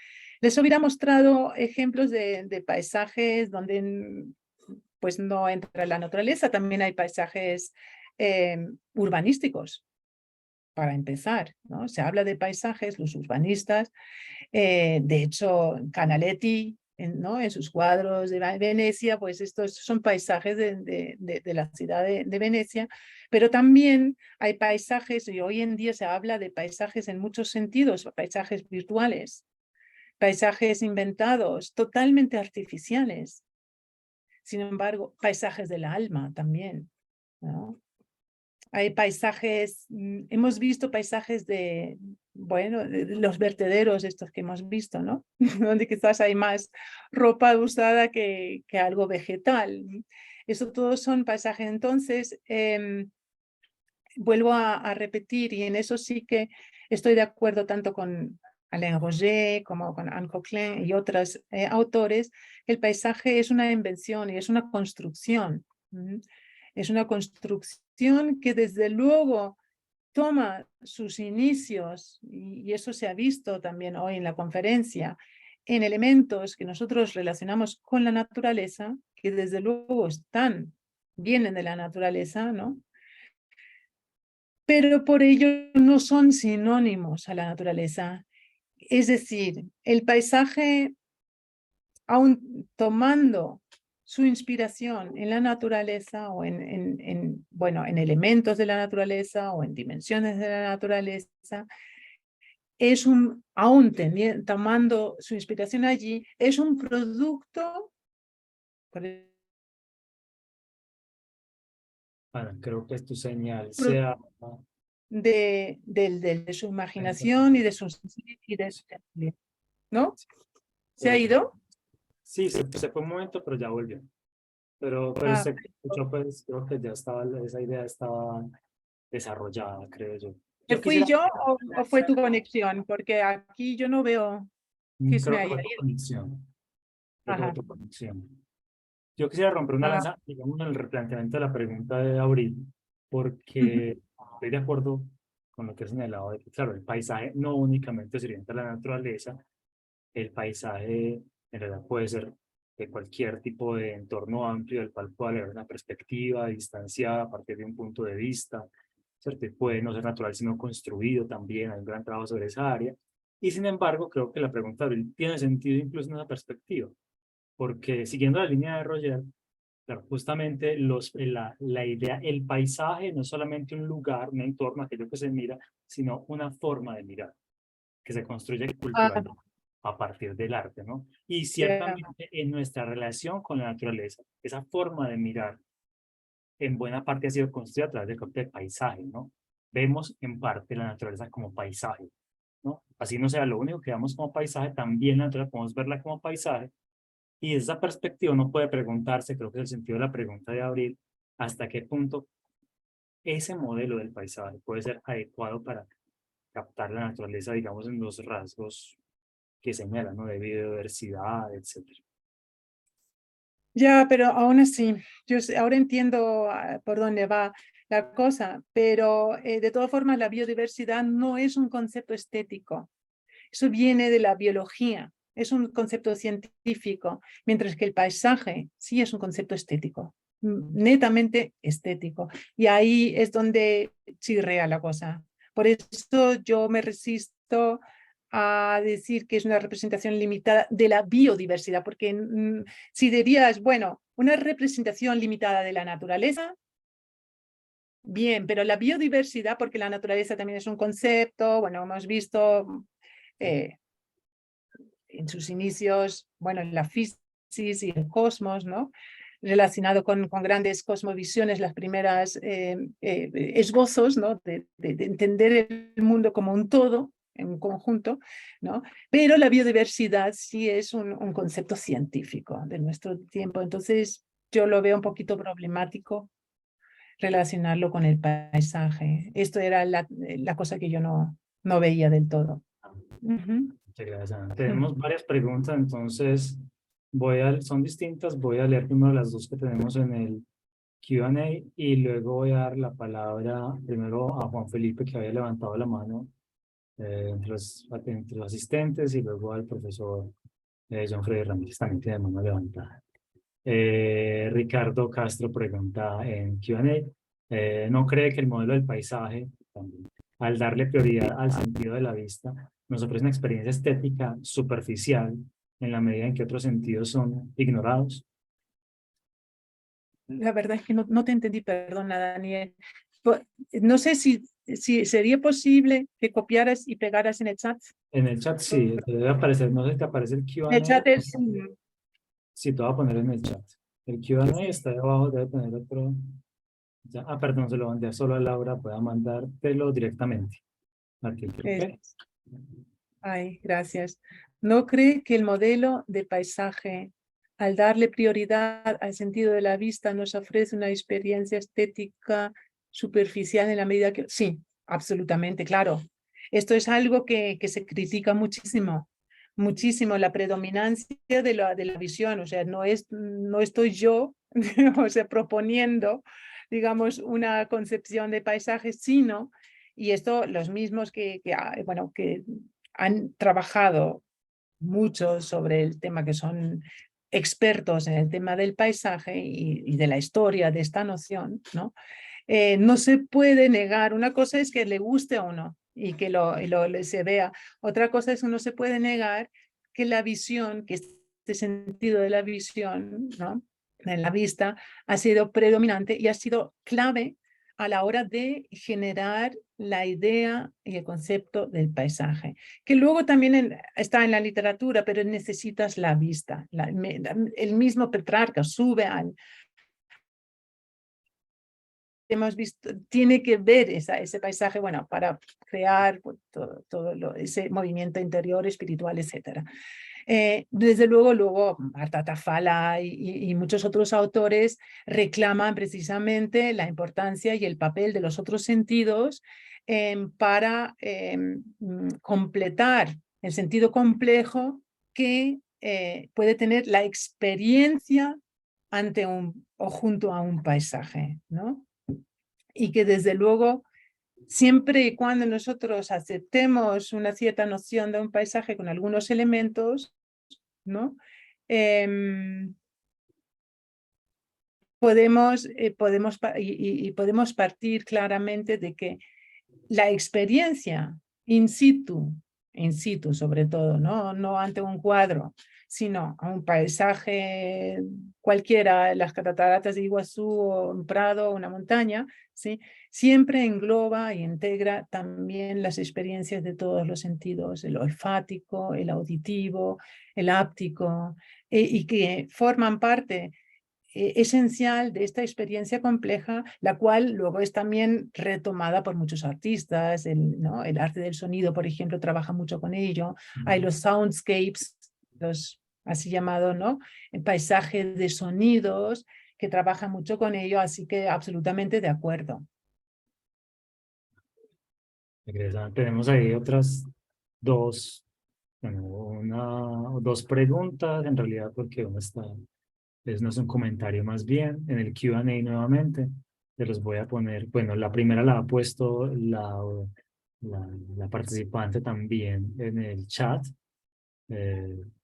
Les hubiera mostrado ejemplos de paisajes donde pues no entra la naturaleza, también hay paisajes urbanísticos, para empezar, ¿no? Se habla de paisajes, los urbanistas, de hecho, Canaletti, ¿no? En sus cuadros de Venecia, pues estos son paisajes de la ciudad de Venecia, pero también hay paisajes, y hoy en día se habla de paisajes en muchos sentidos, paisajes virtuales, paisajes inventados, totalmente artificiales. Sin embargo, paisajes del alma también, ¿no? Hay paisajes, hemos visto paisajes bueno, de los vertederos estos que hemos visto, ¿no? Donde quizás hay más ropa usada que algo vegetal. Eso todos son paisajes. Entonces, vuelvo a repetir, y en eso sí que estoy de acuerdo tanto con Alain Roger como con Anne Coquelin y otros autores, el paisaje es una invención y es una construcción. Es una construcción que desde luego toma sus inicios, y eso se ha visto también hoy en la conferencia, en elementos que nosotros relacionamos con la naturaleza, que desde luego vienen de la naturaleza, ¿no? Pero por ello no son sinónimos a la naturaleza. Es decir, el paisaje, aún tomando su inspiración en la naturaleza o bueno, en elementos de la naturaleza o en dimensiones de la naturaleza, aún tomando su inspiración allí, es un producto Ana, creo que es tu señal. Sea, de su imaginación y de sus... ¿No? ¿Se ha ido? sí, se fue un momento, pero ya volvió. Pero Ah, se escuchó, pues creo que ya estaba, esa idea estaba desarrollada, creo yo. Yo ¿fui quisiera, yo o fue tu conexión? Porque aquí yo no veo que se me creo que haya fue tu ido. conexión. Creo que fue Ajá. tu conexión. Yo quisiera romper una Ah, lanza, digamos, en el replanteamiento de la pregunta de Abril, ujú. porque estoy de acuerdo con lo que has señalado, de que, claro, el paisaje no únicamente se orienta a la naturaleza, el paisaje en realidad puede ser de cualquier tipo de entorno amplio, del cual pueda haber una perspectiva distanciada a partir de un punto de vista, ¿cierto? Y puede no ser natural, sino construido también, hay un gran trabajo sobre esa área. Y sin embargo, creo que la pregunta de Abril tiene sentido incluso en esa perspectiva, porque siguiendo la línea de Roger, claro, justamente la idea, el paisaje no es solamente un lugar, un entorno, aquello que se mira, sino una forma de mirar, que se construye Ah, culturalmente a partir del arte, ¿no? Y ya. ciertamente en nuestra relación con la naturaleza, esa forma de mirar en buena parte ha sido construida a través del concepto de paisaje, ¿no? Vemos en parte la naturaleza como paisaje, ¿no? Así no sea lo único que vemos como paisaje, también la naturaleza podemos verla como paisaje, y desde esa perspectiva uno puede preguntarse, creo que es el sentido de la pregunta de Abril, hasta qué punto ese modelo del paisaje puede ser adecuado para captar la naturaleza, digamos, en los rasgos que señalan, ¿no? De biodiversidad, etcétera. Ya, pero aún así, ahora entiendo por dónde va la cosa, pero de todas formas la biodiversidad no es un concepto estético. Eso viene de la biología, es un concepto científico, mientras que el paisaje sí es un concepto estético, netamente estético. Y ahí es donde chirrea la cosa. Por eso yo me resisto a decir que es una representación limitada de la biodiversidad, porque si dirías, bueno, una representación limitada de la naturaleza, bien, pero la biodiversidad, porque la naturaleza también es un concepto, bueno, hemos visto eh, en sus inicios, bueno, en la física y el cosmos, ¿no? Relacionado con grandes cosmovisiones, las primeras esbozos, ¿no? De entender el mundo como un todo, en un conjunto, ¿no? Pero la biodiversidad sí es un concepto científico de nuestro tiempo, entonces yo lo veo un poquito problemático relacionarlo con el paisaje. Esto era la cosa que yo no veía del todo. Uh-huh. Muchas gracias, Ana. Tenemos varias preguntas, entonces son distintas. Voy a leer primero las dos que tenemos en el Q&A y luego voy a dar la palabra primero a Juan Felipe, que había levantado la mano entre los asistentes, y luego al profesor John Freddy Ramírez, también tiene mano levantada. Ricardo Castro pregunta en Q&A, ¿no cree que el modelo del paisaje, también, al darle prioridad al sentido de la vista, nos ofrece una experiencia estética superficial en la medida en que otros sentidos son ignorados? La verdad es que no te entendí, perdona, Daniel. No sé si sería posible que copiaras y pegaras en el chat. En el chat sí, te debe aparecer, no sé si te aparece el En el Q&A. chat es... Sí, te voy a poner en el chat. El Q&A Sí. está debajo, debe tener otro. Perdón, se lo mandé solo a Laura, pueda mandártelo directamente. Aquí, ¿ok? Ay, gracias. ¿No cree que el modelo de paisaje, al darle prioridad al sentido de la vista, nos ofrece una experiencia estética superficial en la medida que... Sí, absolutamente, claro. Esto es algo que se critica muchísimo, muchísimo, la predominancia de la visión. O sea, no estoy yo, o sea, proponiendo, digamos, una concepción de paisaje, sino, y esto los mismos bueno, que han trabajado mucho sobre el tema, que son expertos en el tema del paisaje y de la historia de esta noción, ¿no? No se puede negar, una cosa es que le guste o no, y que se vea. Otra cosa es que no se puede negar que la visión, que este sentido de la visión, ¿no?, en la vista, ha sido predominante y ha sido clave a la hora de generar la idea y el concepto del paisaje, que luego también está en la literatura, pero necesitas la vista. El mismo Petrarca sube al... Hemos visto, tiene que ver ese paisaje, bueno, para crear pues, ese movimiento interior, espiritual, etc. Desde luego Marta Tafalla y muchos otros autores reclaman precisamente la importancia y el papel de los otros sentidos para completar el sentido complejo que puede tener la experiencia ante o junto a un paisaje, ¿no? Y que desde luego, siempre y cuando nosotros aceptemos una cierta noción de un paisaje con algunos elementos, ¿no? Podemos partir claramente de que la experiencia in situ sobre todo, no ante un cuadro, sino a un paisaje cualquiera, las cataratas de Iguazú o un prado o una montaña, ¿sí?, siempre engloba y integra también las experiencias de todos los sentidos, el olfático, el auditivo, el áptico, y que forman parte esencial de esta experiencia compleja, la cual luego es también retomada por muchos artistas. ¿No?, el arte del sonido, por ejemplo, trabaja mucho con ello. Hay los soundscapes, los así llamados, ¿no?, el paisaje de sonidos, que trabaja mucho con ello, así que absolutamente de acuerdo. Tenemos ahí otras dos, dos preguntas, en realidad, porque una está, no es un comentario más bien, en el Q&A nuevamente, te los voy a poner, bueno, la primera la ha puesto la participante también en el chat,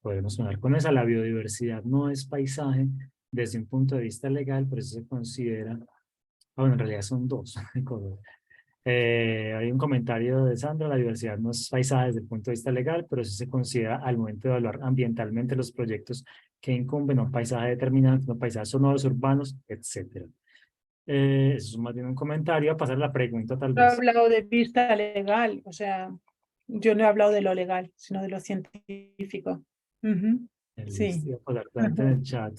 podemos poner con esa: la biodiversidad no es paisaje desde un punto de vista legal, pero eso se considera, bueno, en realidad son dos. Hay un comentario de Sandra: la diversidad no es paisaje desde el punto de vista legal, pero sí se considera al momento de evaluar ambientalmente los proyectos que incumben a un paisaje determinado, no paisajes sonoros, urbanos, etc. Eso es más bien un comentario. A pasar la pregunta, tal No he vez. hablado de vista legal, o sea, yo no he hablado de lo legal, sino de lo científico. Sí. Voy a pasar en el chat.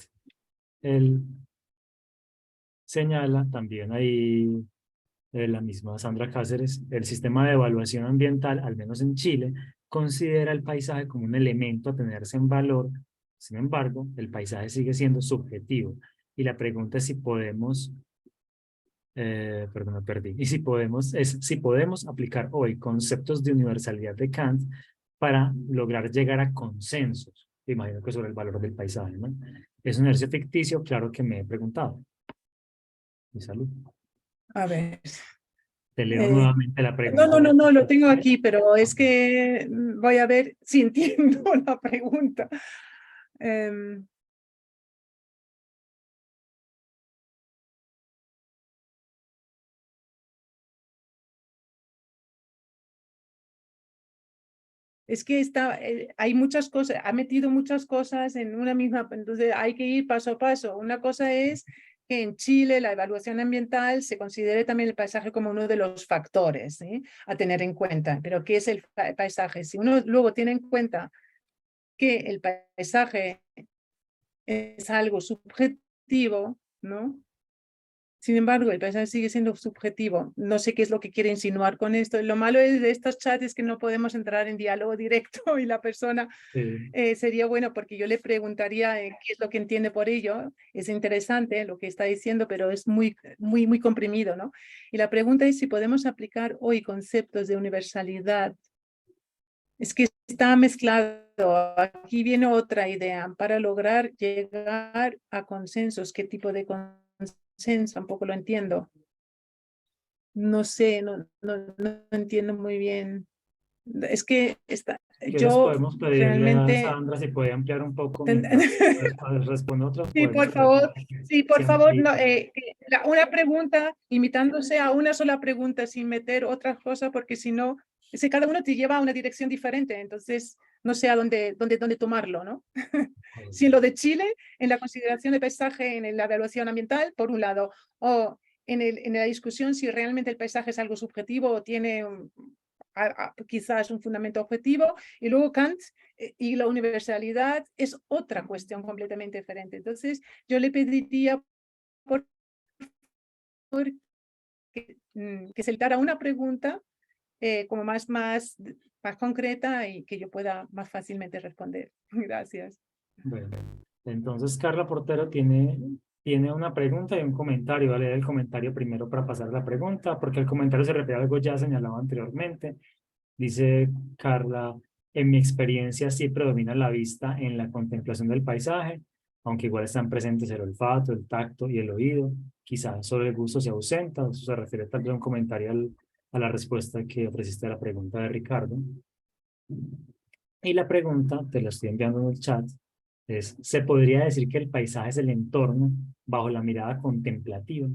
Él señala también ahí, la misma Sandra Cáceres: el sistema de evaluación ambiental, al menos en Chile, considera el paisaje como un elemento a tenerse en valor. Sin embargo, el paisaje sigue siendo subjetivo. Y la pregunta es si podemos, perdón, me perdí. Y si podemos aplicar hoy conceptos de universalidad de Kant para lograr llegar a consensos. Imagino que sobre el valor del paisaje, ¿no? ¿Es un ejercicio ficticio? Claro que me he preguntado. Mi salud. A ver. Te leo nuevamente la pregunta. No, lo tengo aquí, pero es que voy a ver si entiendo la pregunta. Es que hay muchas cosas, ha metido muchas cosas en una misma, entonces hay que ir paso a paso. Una cosa es que en Chile la evaluación ambiental se considere también el paisaje como uno de los factores, ¿sí?, a tener en cuenta. Pero ¿qué es el paisaje? Si uno luego tiene en cuenta que el paisaje es algo subjetivo, ¿no? Sin embargo, el paisaje sigue siendo subjetivo. No sé qué es lo que quiere insinuar con esto. Lo malo de estos chats es que no podemos entrar en diálogo directo y la persona sería bueno, porque yo le preguntaría qué es lo que entiende por ello. Es interesante lo que está diciendo, pero es muy comprimido, ¿no? Y la pregunta es si podemos aplicar hoy conceptos de universalidad. Es que está mezclado. Aquí viene otra idea. Para lograr llegar a consensos. ¿Qué tipo de consenso? Tampoco lo entiendo. No sé, no entiendo muy bien. Es que Entonces podemos pedirle a realmente... Sandra si puede ampliar un poco mientras responde otra. Sí, por favor. Sí, por favor. No, una pregunta, limitándose a una sola pregunta sin meter otras cosas, porque si no, si cada uno te lleva a una dirección diferente, entonces no sé a dónde tomarlo, ¿no? Si en lo de Chile, en la consideración de paisaje, en la evaluación ambiental, por un lado, o en la discusión si realmente el paisaje es algo subjetivo o tiene quizás un fundamento objetivo, y luego Kant y la universalidad es otra cuestión completamente diferente. Entonces, yo le pediría por favor que se le diera una pregunta como más concreta y que yo pueda más fácilmente responder. Gracias. Bueno, entonces Carla Portero tiene una pregunta y un comentario. Voy a leer el comentario primero para pasar a la pregunta, porque el comentario se refiere a algo ya señalado anteriormente. Dice Carla, en mi experiencia sí predomina la vista en la contemplación del paisaje, aunque igual están presentes el olfato, el tacto y el oído. Quizás solo el gusto se ausenta. Eso se refiere tal vez a un comentario a la respuesta que ofreciste a la pregunta de Ricardo. Y la pregunta, te la estoy enviando en el chat, es, ¿se podría decir que el paisaje es el entorno bajo la mirada contemplativa?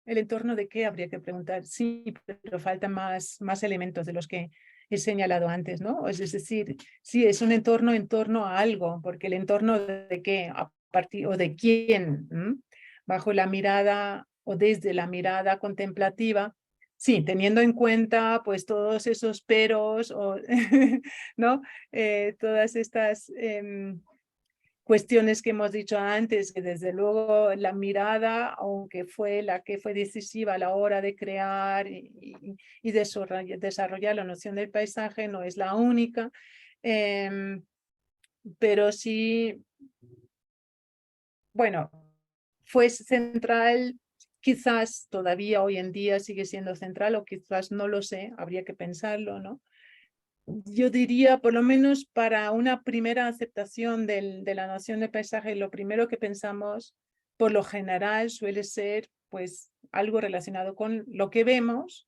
¿El entorno de qué? Habría que preguntar. Sí, pero faltan más elementos de los que he señalado antes, ¿no? Es decir, sí, es un entorno en torno a algo, porque el entorno de qué, a partir, o de quién, bajo la mirada o desde la mirada contemplativa, sí, teniendo en cuenta pues todos esos peros, o, ¿no? Todas estas cuestiones que hemos dicho antes, que desde luego la mirada, aunque fue la que fue decisiva a la hora de crear y desarrollar la noción del paisaje, no es la única, pero sí, bueno, fue central, quizás todavía hoy en día sigue siendo central, o quizás no lo sé, habría que pensarlo, ¿no? Yo diría, por lo menos para una primera aceptación de la noción de paisaje, lo primero que pensamos, por lo general, suele ser pues algo relacionado con lo que vemos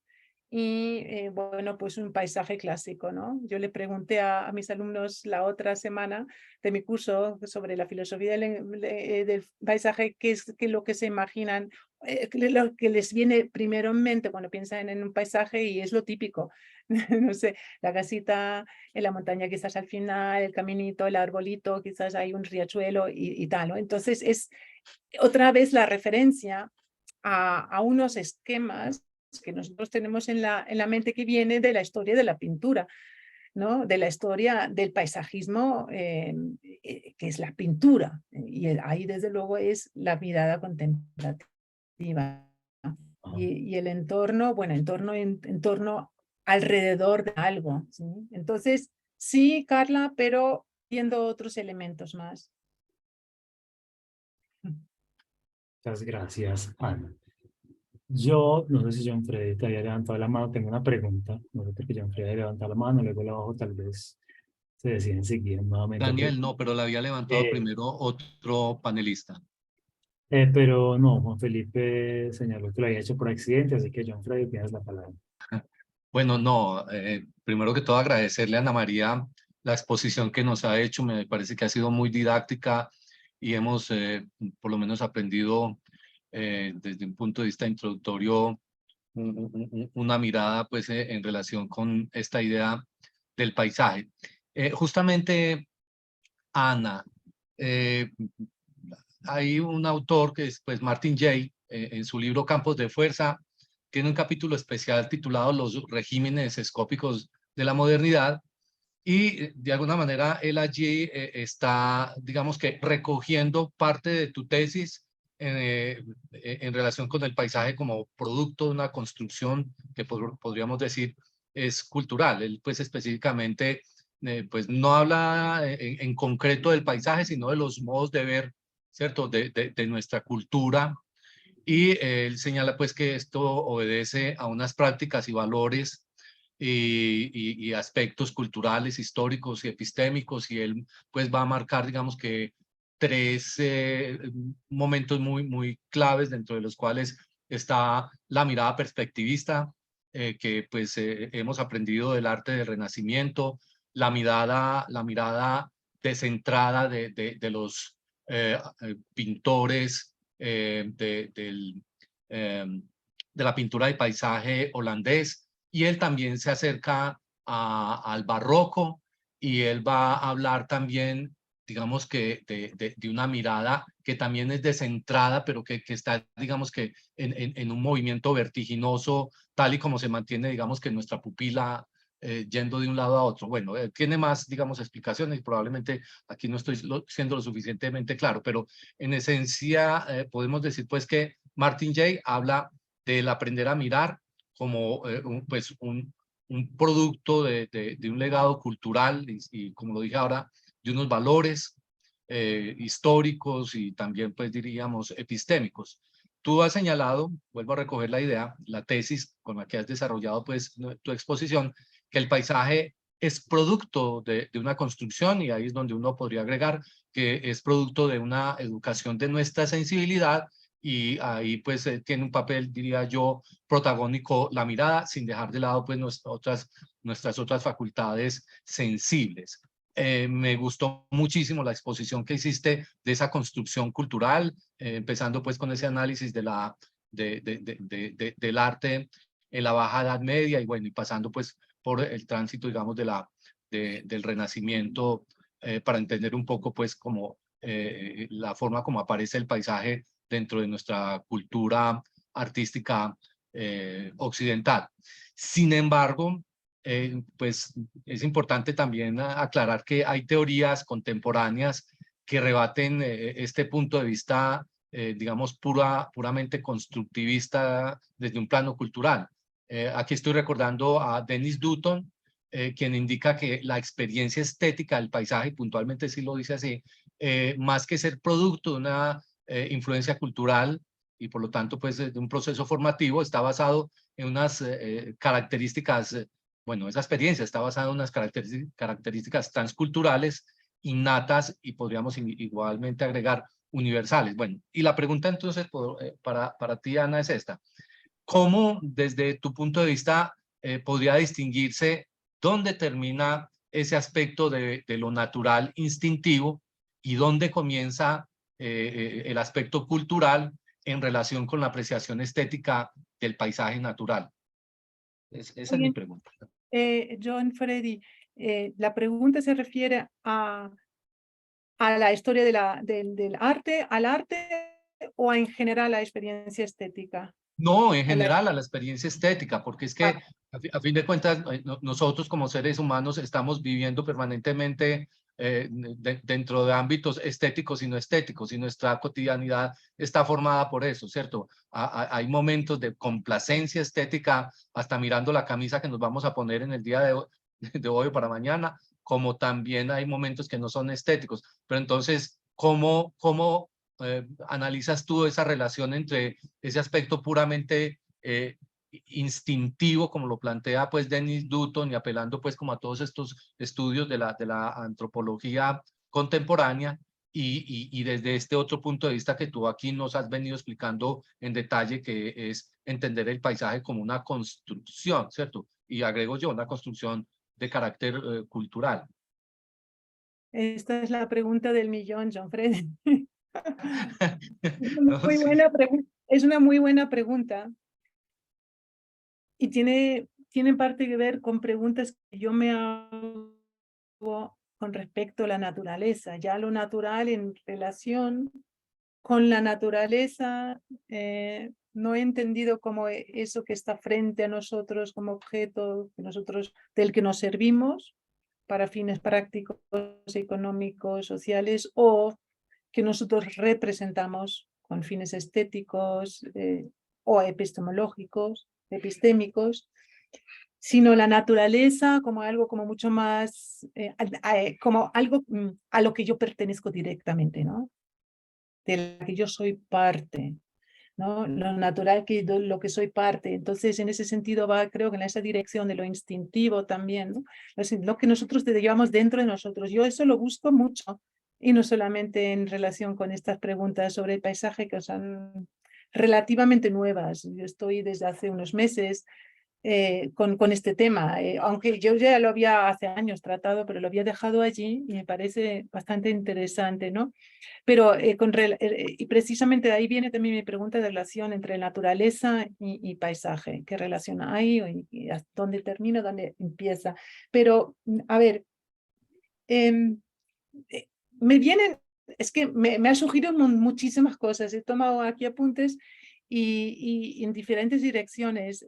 y, bueno, pues un paisaje clásico, ¿no? Yo le pregunté a mis alumnos la otra semana de mi curso sobre la filosofía del paisaje, qué es lo que se imaginan, lo que les viene primero en mente cuando piensan en un paisaje, y es lo típico. No sé, la casita en la montaña quizás al final, el caminito, el arbolito, quizás hay un riachuelo y tal, ¿no? Entonces es otra vez la referencia a unos esquemas que nosotros tenemos en la mente, que viene de la historia de la pintura, ¿no? De la historia del paisajismo, que es la pintura, y ahí desde luego es la mirada contemplativa. Y el entorno, bueno, entorno alrededor de algo, ¿sí? Entonces, sí, Carla, pero viendo otros elementos más. Muchas gracias, Ana. Yo, no sé si John Freddy te había levantado la mano, tengo una pregunta. No sé por qué John Freddy había levantado la mano, luego la bajo, tal vez se deciden seguir nuevamente. Daniel, no, pero la había levantado primero otro panelista. Pero no, Juan Felipe señaló que lo había hecho por accidente, así que John Freddy, tienes la palabra. Bueno, no, primero que todo agradecerle a Ana María la exposición que nos ha hecho. Me parece que ha sido muy didáctica y hemos por lo menos aprendido desde un punto de vista introductorio una mirada pues en relación con esta idea del paisaje. Justamente, Ana, hay un autor que es pues Martin Jay, en su libro Campos de Fuerza, tiene un capítulo especial titulado Los regímenes escópicos de la modernidad, y de alguna manera él allí está, digamos que recogiendo parte de tu tesis en relación con el paisaje como producto de una construcción que podríamos decir es cultural. Él pues específicamente pues no habla en concreto del paisaje, sino de los modos de ver, ¿cierto? De nuestra cultura, y él señala pues que esto obedece a unas prácticas y valores y aspectos culturales, históricos y epistémicos, y él pues va a marcar, digamos que tres momentos muy claves, dentro de los cuales está la mirada perspectivista, que pues hemos aprendido del arte del Renacimiento, la mirada descentrada de los pintores del de la pintura de paisaje holandés, y él también se acerca al barroco, y él va a hablar también, digamos que de una mirada que también es descentrada, pero que está, digamos que en un movimiento vertiginoso, tal y como se mantiene, digamos que nuestra pupila yendo de un lado a otro. Bueno, tiene más, digamos, explicaciones y probablemente aquí no estoy siendo lo suficientemente claro, pero en esencia podemos decir pues que Martin Jay habla del aprender a mirar como pues un producto de un legado cultural y como lo dije ahora, de unos valores históricos y también pues diríamos epistémicos. Tú has señalado, vuelvo a recoger la idea, la tesis con la que has desarrollado pues tu exposición, que el paisaje es producto de una construcción, y ahí es donde uno podría agregar que es producto de una educación de nuestra sensibilidad, y ahí pues tiene un papel, diría yo, protagónico la mirada, sin dejar de lado pues nuestras otras facultades sensibles. Me gustó muchísimo la exposición que hiciste de esa construcción cultural, empezando pues con ese análisis del arte en la Baja Edad Media, y bueno, y pasando pues por el tránsito, digamos, del Renacimiento, para entender un poco pues como la forma como aparece el paisaje dentro de nuestra cultura artística occidental. Sin embargo, pues es importante también aclarar que hay teorías contemporáneas que rebaten este punto de vista, digamos, puramente constructivista desde un plano cultural. Aquí estoy recordando a Denis Dutton, quien indica que la experiencia estética del paisaje, puntualmente sí lo dice así, más que ser producto de una influencia cultural y por lo tanto pues de un proceso formativo, está basado en unas características, bueno, esa experiencia está basada en unas características transculturales innatas y podríamos igualmente agregar universales. Bueno, y la pregunta entonces para ti, Ana, es esta. ¿Cómo desde tu punto de vista podría distinguirse dónde termina ese aspecto de lo natural instintivo y dónde comienza el aspecto cultural en relación con la apreciación estética del paisaje natural? Esa es mi Bien, pregunta. John Freddy, la pregunta se refiere a la historia del arte, al arte o en general a la experiencia estética. No, en general a la experiencia estética, porque es que a fin de cuentas nosotros como seres humanos estamos viviendo permanentemente dentro de ámbitos estéticos y no estéticos, y nuestra cotidianidad está formada por eso, ¿cierto? Hay momentos de complacencia estética, hasta mirando la camisa que nos vamos a poner en el día de hoy para mañana, como también hay momentos que no son estéticos. Pero entonces, ¿cómo analizas tú esa relación entre ese aspecto puramente instintivo, como lo plantea pues Denis Dutton, y apelando pues como a todos estos estudios de la antropología contemporánea, y desde este otro punto de vista que tú aquí nos has venido explicando en detalle, que es entender el paisaje como una construcción, ¿cierto? Y agrego yo, una construcción de carácter cultural. Esta es la pregunta del millón, John Freddy. No, sí. Es una muy buena pregunta y tiene parte que ver con preguntas que yo me hago con respecto a la naturaleza, ya lo natural en relación con la naturaleza. No he entendido como eso que está frente a nosotros como objeto del que nos servimos para fines prácticos, económicos, sociales, o que nosotros representamos con fines estéticos o epistemológicos, epistémicos, sino la naturaleza como algo como mucho más, como algo a lo que yo pertenezco directamente, ¿no? De la que yo soy parte, ¿no? Lo natural que lo que soy parte. Entonces, en ese sentido va, creo que en esa dirección de lo instintivo también, ¿no? Lo que nosotros llevamos dentro de nosotros. Yo eso lo busco mucho, y no solamente en relación con estas preguntas sobre el paisaje, que son relativamente nuevas. Yo estoy desde hace unos meses con este tema, aunque yo ya lo había hace años tratado, pero lo había dejado allí y me parece bastante interesante, ¿no? Pero y precisamente de ahí viene también mi pregunta de relación entre naturaleza y paisaje. ¿Qué relación hay? Y ¿dónde termina? ¿Dónde empieza? Pero, a ver, me vienen, es que me ha surgido muchísimas cosas. He tomado aquí apuntes y en diferentes direcciones.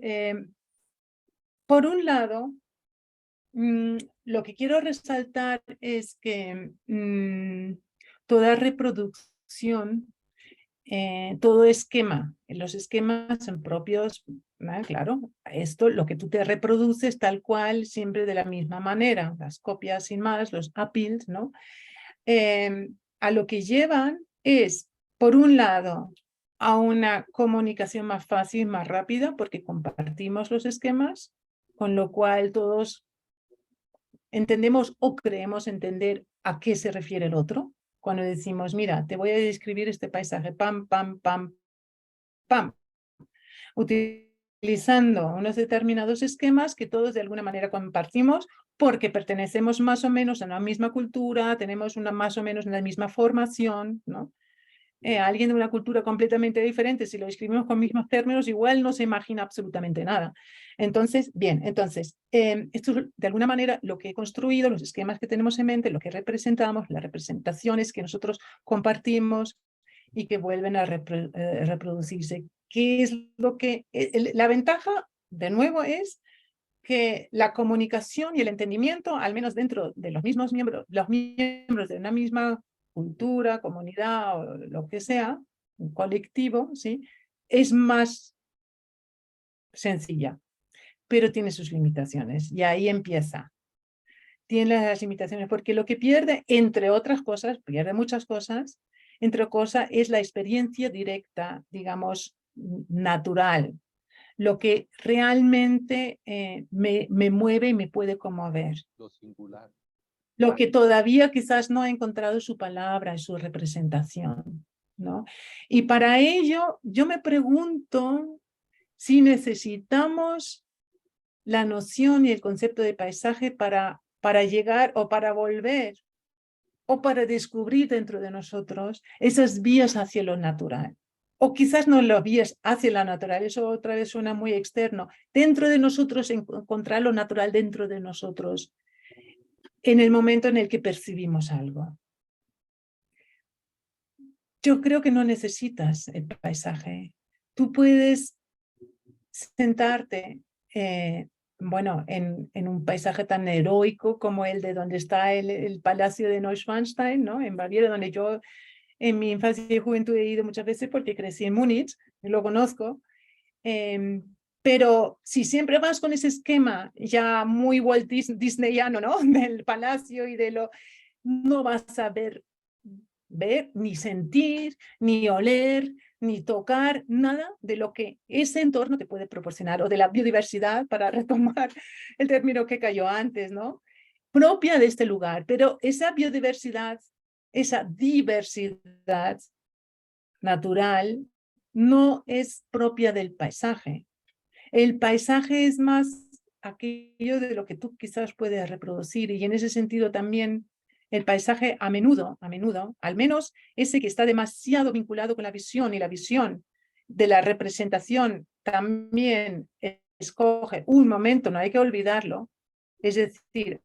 Por un lado, lo que quiero resaltar es que toda reproducción, todo esquema, los esquemas son propios, claro, esto, lo que tú te reproduces tal cual, siempre de la misma manera, las copias sin más, los upbuilds, ¿no? A lo que llevan es, por un lado, a una comunicación más fácil, más rápida, porque compartimos los esquemas, con lo cual todos entendemos o creemos entender a qué se refiere el otro. Cuando decimos, mira, te voy a describir este paisaje, pam, pam, pam, pam, utilizando unos determinados esquemas que todos de alguna manera compartimos porque pertenecemos más o menos a la misma cultura, tenemos más o menos una misma formación, ¿no? Alguien de una cultura completamente diferente, si lo escribimos con mismos términos, igual no se imagina absolutamente nada. Entonces, bien, entonces, esto es de alguna manera lo que he construido, los esquemas que tenemos en mente, lo que representamos, las representaciones que nosotros compartimos y que vuelven a reproducirse. ¿Qué es lo que... la ventaja, de nuevo, es que la comunicación y el entendimiento, al menos dentro de los miembros de una misma cultura, comunidad o lo que sea, un colectivo, ¿sí? Es más sencilla, pero tiene sus limitaciones y ahí empieza. Tiene las limitaciones porque lo que pierde, entre otras cosas, pierde muchas cosas, entre cosas es la experiencia directa, digamos, natural, lo que realmente me mueve y me puede conmover. Lo singular. Lo que todavía quizás no ha encontrado su palabra y su representación, ¿no? Y para ello, yo me pregunto si necesitamos la noción y el concepto de paisaje para llegar o para volver o para descubrir dentro de nosotros esas vías hacia lo natural. O quizás no las vías hacia la natural, eso otra vez suena muy externo. Dentro de nosotros, encontrar lo natural dentro de nosotros, en el momento en el que percibimos algo. Yo creo que no necesitas el paisaje. Tú puedes sentarte, bueno, en un paisaje tan heroico como el de donde está el Palacio de Neuschwanstein, ¿no? En Baviera, donde yo en mi infancia y juventud he ido muchas veces porque crecí en Múnich, y lo conozco. Pero si siempre vas con ese esquema ya muy Walt Disneyano, ¿no? Del palacio y de lo... no vas a ver, ni sentir, ni oler, ni tocar nada de lo que ese entorno te puede proporcionar, o de la biodiversidad, para retomar el término que cayó antes, ¿no? Propia de este lugar, pero esa biodiversidad, esa diversidad natural no es propia del paisaje. El paisaje es más aquello de lo que tú quizás puedes reproducir, y en ese sentido también el paisaje a menudo, al menos ese que está demasiado vinculado con la visión, y la visión de la representación también escoge un momento, no hay que olvidarlo, es decir,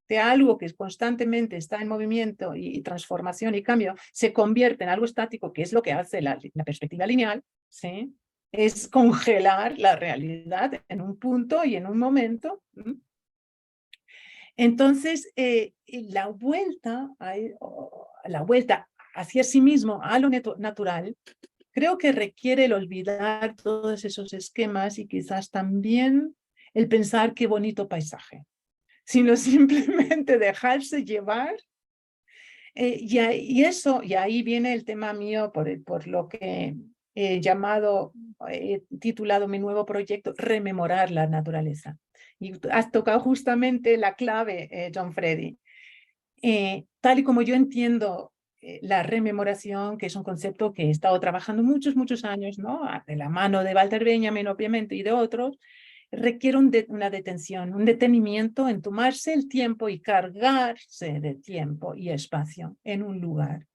de algo que constantemente está en movimiento y transformación y cambio, se convierte en algo estático, que es lo que hace la perspectiva lineal, ¿sí? Es congelar la realidad en un punto y en un momento. Entonces, la vuelta hacia sí mismo, a lo natural, creo que requiere el olvidar todos esos esquemas y quizás también el pensar qué bonito paisaje, sino simplemente dejarse llevar. Y ahí viene el tema mío por lo que he titulado mi nuevo proyecto, Rememorar la naturaleza. Y has tocado justamente la clave, John Freddy. Tal y como yo entiendo la rememoración, que es un concepto que he estado trabajando muchos años, ¿no? De la mano de Walter Benjamin, obviamente, y de otros, requiere una detención, un detenimiento en tomarse el tiempo y cargarse de tiempo y espacio en un lugar.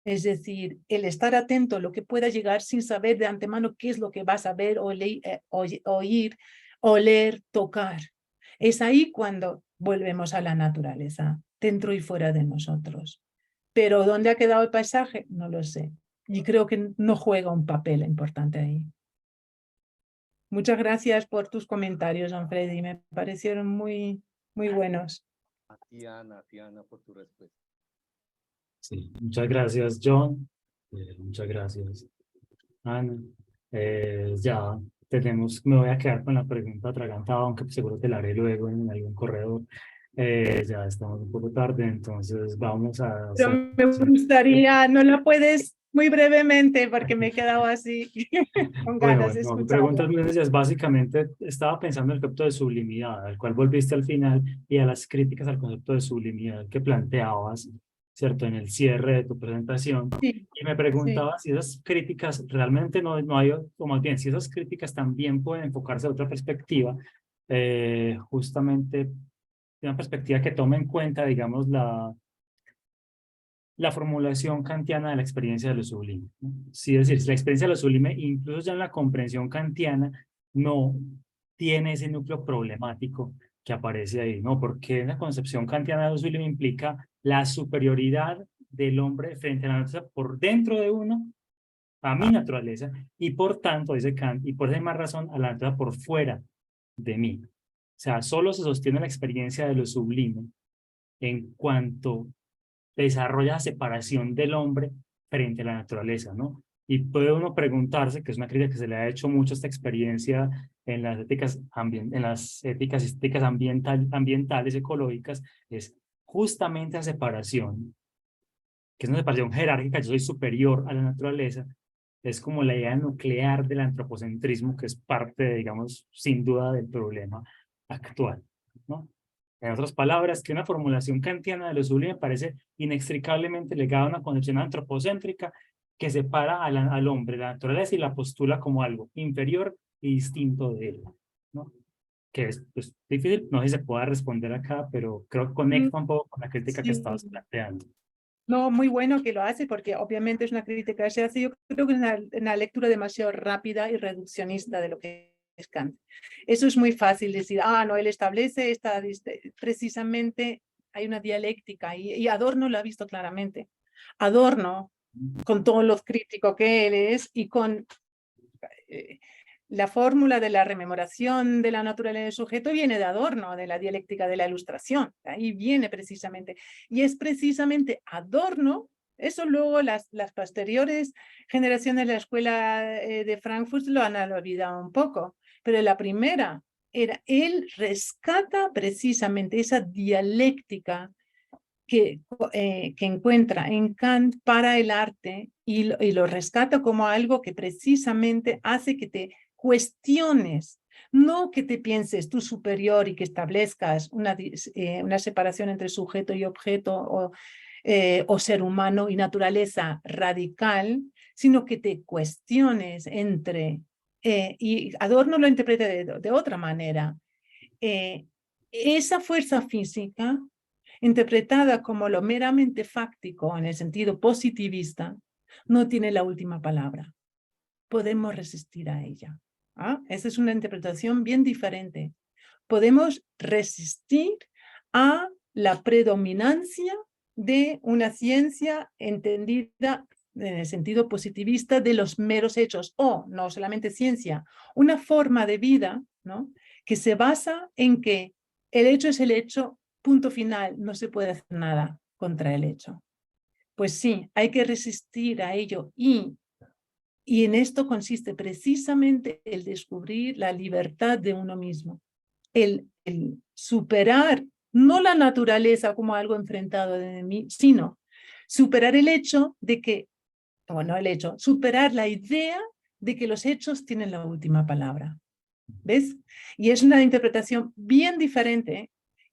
Es decir, el estar atento a lo que pueda llegar sin saber de antemano qué es lo que vas a ver, oír, oler, tocar. Es ahí cuando volvemos a la naturaleza, dentro y fuera de nosotros. Pero ¿dónde ha quedado el paisaje? No lo sé. Y creo que no juega un papel importante ahí. Muchas gracias por tus comentarios, Don Freddy. Me parecieron muy buenos. A ti, Ana, por tu respuesta. Sí, muchas gracias, John. Muchas gracias, Ana. Ya me voy a quedar con la pregunta atragantada, aunque seguro te la haré luego en algún corredor. Ya estamos un poco tarde, entonces vamos a Pero hacer... me gustaría, no lo puedes muy brevemente porque me he quedado así con ganas de Bueno, mi escucharlo. pregunta muy sencilla es básicamente, estaba pensando en el concepto de sublimidad, al cual volviste al final, y a las críticas al concepto de sublimidad que planteabas, ¿cierto? En el cierre de tu presentación. Sí, Y me sí. preguntaba si esas críticas realmente no hay, o más bien, si esas críticas también pueden enfocarse de otra perspectiva, justamente de una perspectiva que tome en cuenta, digamos, la formulación kantiana de la experiencia de lo sublime, ¿no? Sí, es decir, si la experiencia de lo sublime, incluso ya en la comprensión kantiana, no tiene ese núcleo problemático que aparece ahí, ¿no? Porque en la concepción kantiana de lo sublime implica la superioridad del hombre frente a la naturaleza por dentro de uno, a mi naturaleza, y por tanto, dice Kant, y por esa misma razón, a la naturaleza por fuera de mí. O sea, solo se sostiene la experiencia de lo sublime en cuanto desarrolla la separación del hombre frente a la naturaleza, ¿no? Y puede uno preguntarse, que es una crítica que se le ha hecho mucho a esta experiencia en las éticas, éticas ambientales, ecológicas, es justamente la separación, que es una separación jerárquica, yo soy superior a la naturaleza, es como la idea nuclear del antropocentrismo, que es parte, digamos, sin duda del problema actual, ¿no? En otras palabras, que una formulación kantiana de lo sublime parece inextricablemente ligada a una concepción antropocéntrica que separa al hombre, la naturaleza, y la postula como algo inferior y distinto de él, ¿no? Que es pues, difícil, no sé si se pueda responder acá, pero creo que conecta un poco con la crítica que Sí. estabas planteando. No, muy bueno que lo hace porque obviamente es una crítica que se hace. Yo creo que es una lectura demasiado rápida y reduccionista de lo que es Kant. Eso es muy fácil decir, no, él establece precisamente hay una dialéctica y Adorno lo ha visto claramente. Adorno, con todo lo crítico que él es y con la fórmula de la rememoración de la naturaleza del sujeto viene de Adorno, de la dialéctica de la ilustración. Ahí viene precisamente. Y es precisamente Adorno, eso luego las posteriores generaciones de la escuela de Frankfurt lo han olvidado un poco, pero la primera él rescata precisamente esa dialéctica que encuentra en Kant para el arte y lo rescata como algo que precisamente hace que te cuestiones, no que te pienses tú superior y que establezcas una separación entre sujeto y objeto o ser humano y naturaleza radical, sino que te cuestiones y Adorno lo interpreta de otra manera. Esa fuerza física interpretada como lo meramente fáctico en el sentido positivista, no tiene la última palabra. Podemos resistir a ella. Esa es una interpretación bien diferente. Podemos resistir a la predominancia de una ciencia entendida en el sentido positivista de los meros hechos, o no solamente ciencia, una forma de vida, ¿no?, que se basa en que el hecho es el hecho, punto final, no se puede hacer nada contra el hecho. Pues sí, hay que resistir a ello y en esto consiste precisamente el descubrir la libertad de uno mismo, el superar no la naturaleza como algo enfrentado de mí, sino superar el hecho de que, bueno, el hecho, superar la idea de que los hechos tienen la última palabra. ¿Ves? Y es una interpretación bien diferente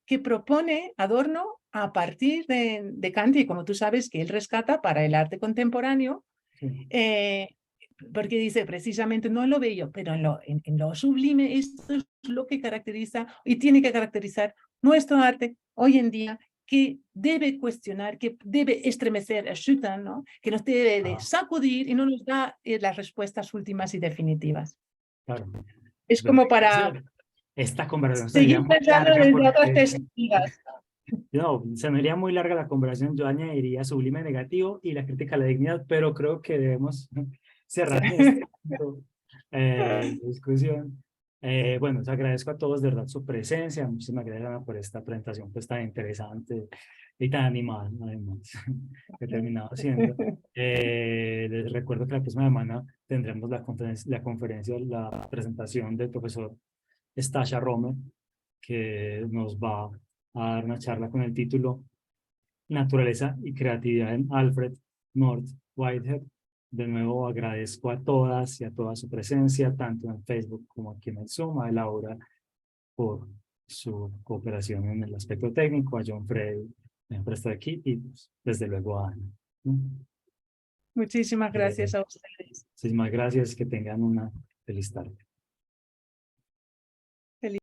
que propone Adorno a partir de Kant, y como tú sabes que él rescata para el arte contemporáneo, Sí. porque dice precisamente, no en lo bello, pero en lo sublime, esto es lo que caracteriza y tiene que caracterizar nuestro arte hoy en día, que debe cuestionar, que debe estremecer, ¿no? Que nos debe de sacudir y no nos da las respuestas últimas y definitivas. Claro. Es Bueno, como para esta conversación sería seguir muy pensando larga desde otras porque perspectivas. no, se me haría muy larga la conversación. Yo añadiría sublime negativo y la crítica a la dignidad, pero creo que debemos cerrar en este punto de discusión. Bueno, os agradezco a todos de verdad su presencia. Muchísimas gracias, Ana, por esta presentación pues, tan interesante y tan animada, además, que he terminado siendo. Les recuerdo que la próxima semana tendremos la conferencia, la presentación del profesor Stasha Romer, que nos va a dar una charla con el título Naturaleza y Creatividad en Alfred North Whitehead. De nuevo agradezco a todas y a toda su presencia, tanto en Facebook como aquí en el Zoom, a Laura por su cooperación en el aspecto técnico, a John Freddy por estar aquí y pues, desde luego a Ana. Muchísimas gracias a ustedes. Muchísimas gracias, que tengan una feliz tarde.